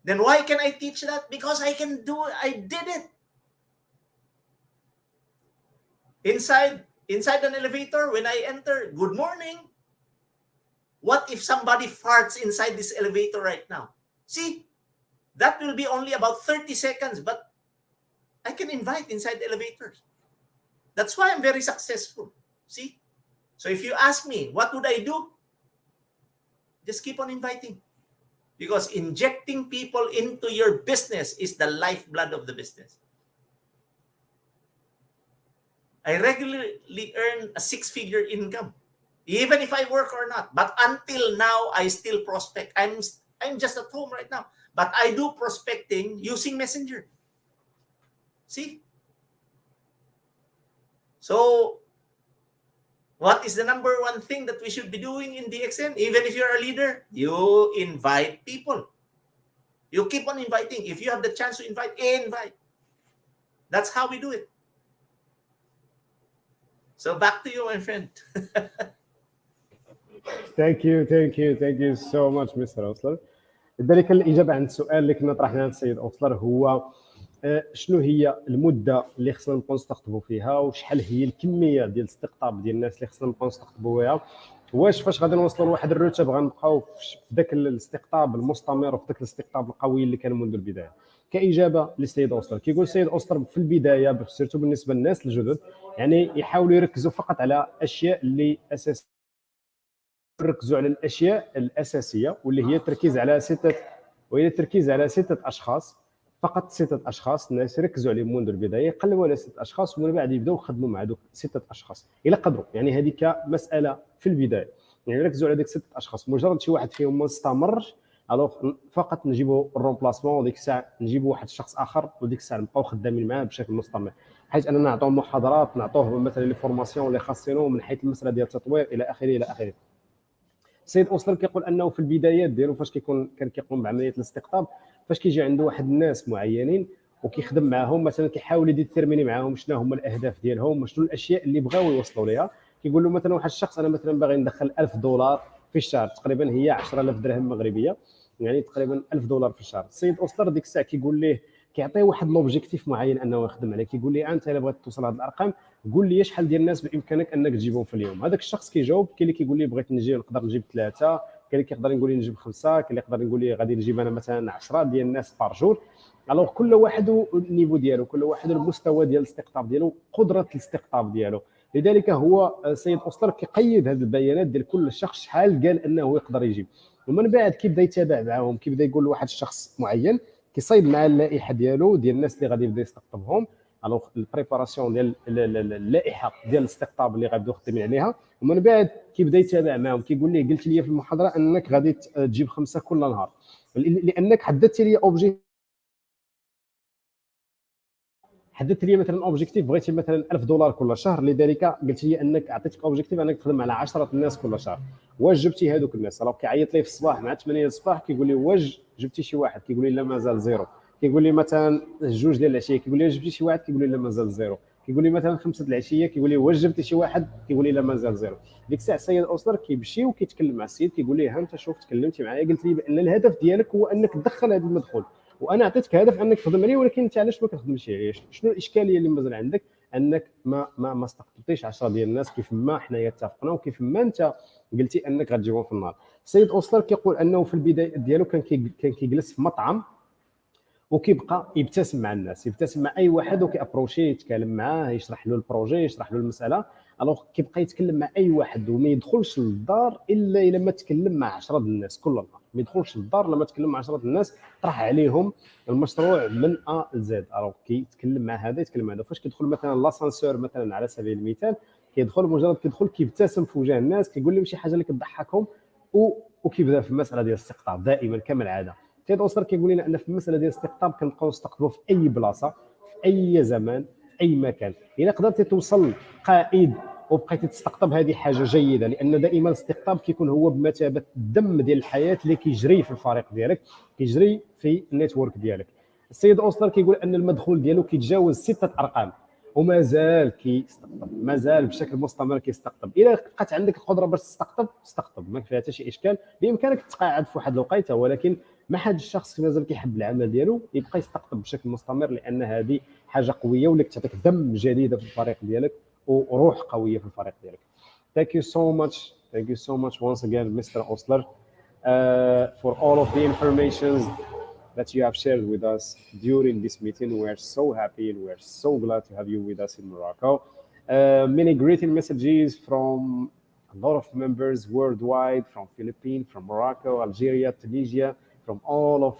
Then why can I teach that? Because I can do it. I did it. Inside an elevator, when I enter, good morning. What if somebody farts inside this elevator right now? See? That will be only about 30 seconds, but I can invite inside elevators. That's why I'm very successful. See? So if you ask me, what would I do? Just keep on inviting. Because injecting people into your business is the lifeblood of the business. I regularly earn a 6-figure income, even if I work or not. But until now, I still prospect. I'm just at home right now. But I do prospecting using Messenger. See? So, what is the number one thing that we should be doing in DXN? Even if you're a leader, you invite people. You keep on inviting. If you have the chance to invite. That's how we do it. So back to you, my friend. Thank you so much Mr. أوسلر. لذلك الإجابة عن السؤال اللي كنا طرحناه السيد أوسلر هو شنو هي المدة اللي خصنا نبقاو نستقطبوا فيها وشحال هي الكمية ديال الاستقطاب ديال الناس اللي خصنا نبقاو نستقطبوا فيها. واش فاش غادي نوصلوا لواحد الروتب غنبقاو في ذاك الاستقطاب المستمر وفي ذاك الاستقطاب القوي اللي كان منذ البدايه. كاجابه للسيد أوسلر كيقول السيد أوسلر في البدايه سيرتو بالنسبه للناس الجدد يعني يحاولوا يركزوا فقط على اشياء اللي اساسيه، يركزوا على الاشياء الاساسيه واللي هي التركيز على ستة اشخاص فقط. 6 اشخاص الناس يركزوا عليهم منذ البدايه، يقلبوا على 6 اشخاص ومن بعد يبداو يخدموا مع دوك 6 اشخاص الى قدروا. يعني هذه كمساله في البدايه، يعني يركزوا على ديك 6 اشخاص. مجرد شي واحد فيهم ما استمرش الوغ فقط نجيبوا الرومبلاسمون وديك الساعه نجيبوا واحد الشخص اخر وديك الساعه نبقاو خدامين معاه بشكل مستمر، حيت اننا نعطوه محاضرات، نعطوه مثلا لي فورماسيون اللي خاصينه من حيث المساله ديال التطوير الى اخره. السيد أوسلر كيقول انه في البدايات ديالو فاش كان كيقوم بعمليه الاستقطاب، فاش كيجي عنده واحد الناس معينين وكيخدم معاهم، مثلا كيحاول يديتيرميني معاهم شنو هما الاهداف ديالهم وشنو الاشياء اللي بغاو يوصلوا ليها. كيقول له مثلا واحد الشخص انا مثلا باغي ندخل $1000 في الشهر، تقريبا هي 10000 درهم مغربيه، يعني تقريبا $1000 في الشهر. السيد أوسلر ديك الساعه كيقول ليه، كيعطيه واحد لوبجيكتيف معين انه يخدم عليه. كيقول ليه انت الا بغيت توصل لهاد الارقام قول لي شحال ديال الناس بامكانك انك تجيبهم في اليوم. هذاك الشخص كيجاوب، كاين اللي كيقول لي بغيت نقدر نجيب 3 كاين اللي كيقدر يقول لي نجيب 5، كاين اللي يقدر يقول لي غادي نجيب انا مثلا 10 ديال الناس بار جور. الوغ كل واحد النيفو ديالو، كل واحد المستوى ديال الاستقطاب ديالو، قدره الاستقطاب ديالو. لذلك هو السيد اوسلر كيقيد هذه البيانات ديال كل شخص شحال قال انه يقدر يجيب، ومن بعد كيبدا يتابع معاهم، كيبدا يقول لواحد الشخص معين، كيصايب مع اللائحه ديالو ديال الناس اللي غادي يبدا يستقطبهم. الوغ البريباراسيون ديال اللائحه ديال الاستقطاب اللي غادي خدامين عليها، ومن بعد كيبدا يتابع معاهم، كيقول ليه قلت لي في المحاضره انك غادي تجيب 5 كل نهار، لانك حددت لي حددت لي مثلا اوبجيكتيف، بغيتي مثلا $1000 كل شهر، لذلك قلت لي انك عطيتك اوبجيكتيف انك تخدم على 10 الناس كل شهر. واش جبتي هذوك الناس؟ راه كيعيط لي في الصباح مع 8 الصباح كيقول لي واش جبتي شي واحد؟ كيقول لي لا مازال زيرو. كيقول لي مثلا 2 ديال العشيه كيقول لي جبتي شي واحد؟ كيقول لي لا مازال زيرو. كيقول لي مثلا 5 العشيه كيقول لي واش جبتي شي واحد؟ كيقول لي لا مازال زيرو. ديك الساعه السيد اوسلر كيمشي وكيتكلم مع السيد، كيقول ليه ها انت شوف تكلمتي معايا قلت لي بان الهدف ديالك هو انك تدخل هذا المدخول، وانا عطيتك هدف انك تخدم عليه، ولكن انت علاش ما كتخدمش عليه؟ شنو الاشكاليه اللي مازال عندك انك ما استقطبتيش 10 ديال الناس كيف ما حنايا اتفقنا وكيف ما انت قلتي انك غتجيبهم في النهار؟ السيد اوسلر كيقول انه في البدايه ديالو كان كيجلس في مطعم وكيبقى يبتسم مع الناس، يبتسم مع اي واحد وكيابروشي، يتكلم معاه، يشرح له البروجي، يشرح له المساله. الوغ كيبقى يتكلم مع اي واحد وما يدخلش للدار الا ما تكلم مع 10 الناس كل نهار، ما يدخلش للدار لما تكلم مع 10 الناس، طرح عليهم المشروع من ا لزد. الوغ كيتكلم مع هذا يتكلم مع هذا. فاش كيدخل مثلا لاسانسور مثلا على سبيل المثال، كيدخل مجرد كيدخل كيبتسم في وجه الناس، كيقول لهم شي حاجه اللي كتضحكهم، وكيبدا في المساله ديال الاستقطاب دائما كما العاده. سيد اوسلر كيقول لنا ان في المساله ديال الاستقطاب كنبقاو نستقطبوا في اي بلاصه، في اي زمان، في اي مكان. الا قدرتي توصل قائد وبقيتي تستقطب هذه حاجه جيده، لان دائما الاستقطاب كيكون هو بمثابه الدم ديال الحياه اللي كيجري في الفريق ديالك، كيجري في النيتورك ديالك. السيد اوسلر كيقول ان المدخول ديالو كيتجاوز 6 ارقام ومازال كيستقطب، مازال بشكل مستمر كيستقطب. الا بقات عندك القدره باش تستقطب ما فيها حتى شي اشكال، بامكانك تقاعد في واحد الوقيته، ولكن ما حد الشخص مازال كيحب العمل ديالو يبقى يستقطب بشكل مستمر، لان هذه حاجه قويه واللي كتعطيك دم جديده في الفريق ديالك وروح قويه في الفريق ديالك. Thank you so much. Thank you so much once again, Mr. Osler, for all of the information that you have shared with us during this meeting. We are so happy and we are so glad to have you with us in Morocco. Many greeting messages from a lot of members worldwide, from Philippines, from Morocco, Algeria, Tunisia, from all of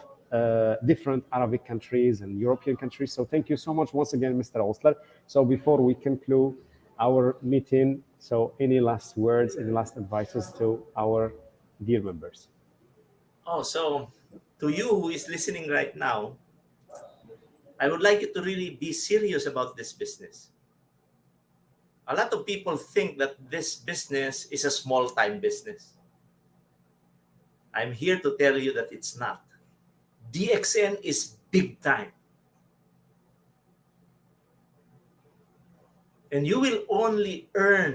different Arabic countries and European countries. So thank you so much once again, Mr. Osler. So before we conclude our meeting, so any last words, any last advices to our dear members? Oh, so to you who is listening right now, I would like you to really be serious about this business. A lot of people think that this business is a small-time business. I'm here to tell you that it's not. DXN is big time. And you will only earn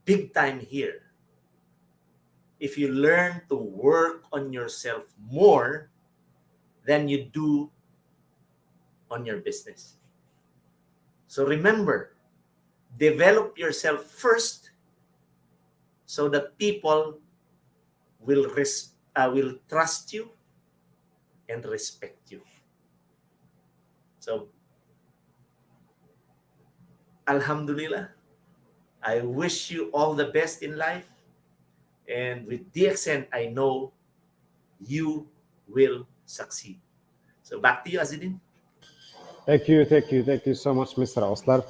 big time here if you learn to work on yourself more than you do on your business. So remember, develop yourself first so that people will trust you and respect you. So, Alhamdulillah, I wish you all the best in life. And with DXN, I know you will succeed. So back to you, Azidin. Thank you so much, Mr. Osler.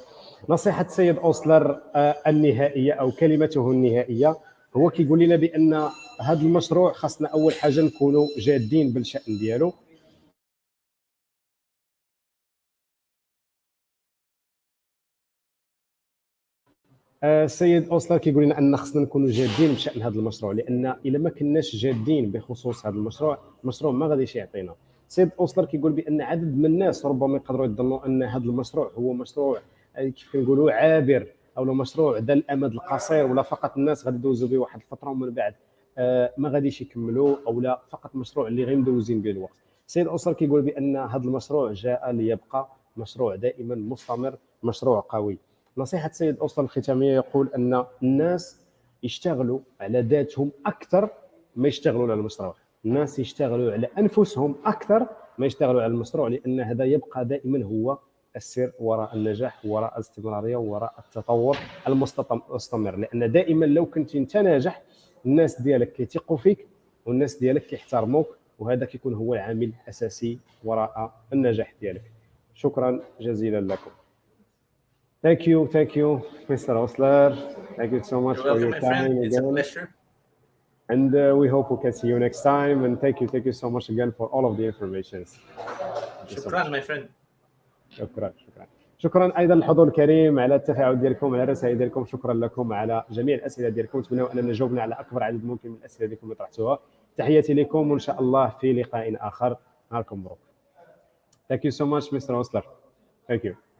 نصيحة السيد أوسلر النهائية أو كلمته النهائية هو كيقول لنا بأن هذا المشروع خاصنا أول حاجة نكونوا جادين بالشأن ديالو. السيد أوسلر كيقول لنا أن خاصنا نكونوا جادين بشأن هذا المشروع، لأن إلا ما كناش جادين بخصوص هذا المشروع ما غاديش يعطينا. السيد أوسلر كيقول بأن عدد من الناس ربما يقدروا يظنوا أن هذا المشروع هو مشروع كيف كنقولوا عابر، او مشروع ذا الامد القصير، ولا فقط الناس غادي يدوزوا به واحد الفتره ومن بعد ما غاديش يكملوا، او لا فقط مشروع اللي غير مدوزين به الوقت. السيد أوسلر كيقول بان هذا المشروع جاء ليبقى مشروع دائما مستمر، مشروع قوي. نصيحه السيد أوسلر الختاميه يقول ان الناس يشتغلوا على ذاتهم اكثر ما يشتغلوا على المشروع. الناس يشتغلوا على انفسهم اكثر ما يشتغلوا على المشروع، لان هذا يبقى دائما هو السر وراء النجاح، وراء الاستمراريه، وراء التطور المستمر. لان دائما لو كنت انت ناجح الناس ديالك كيثقوا فيك والناس ديالك كيحترموك، وهذا كيكون هو العامل الاساسي وراء النجاح ديالك. شكرا جزيلا لكم. Thank you, Mr. Osler. Thank you so much You're for welcome, your my friend. time It's a again. pleasure. And we hope we can see you next time. And thank you so much again for all of the information. شكرا my friend. شكرا ايضا للحضور الكريم على التفاعل ديالكم، على الرسائل ديالكم. شكرا لكم على جميع الاسئله ديالكم. نتمنى اننا جاوبنا على اكبر عدد ممكن من الاسئله ديالكم اللي طرحتوها. تحياتي لكم وان شاء الله في لقاء اخر. نهاركم مبروك. Thank you so much, Mr. Osler. Thank you.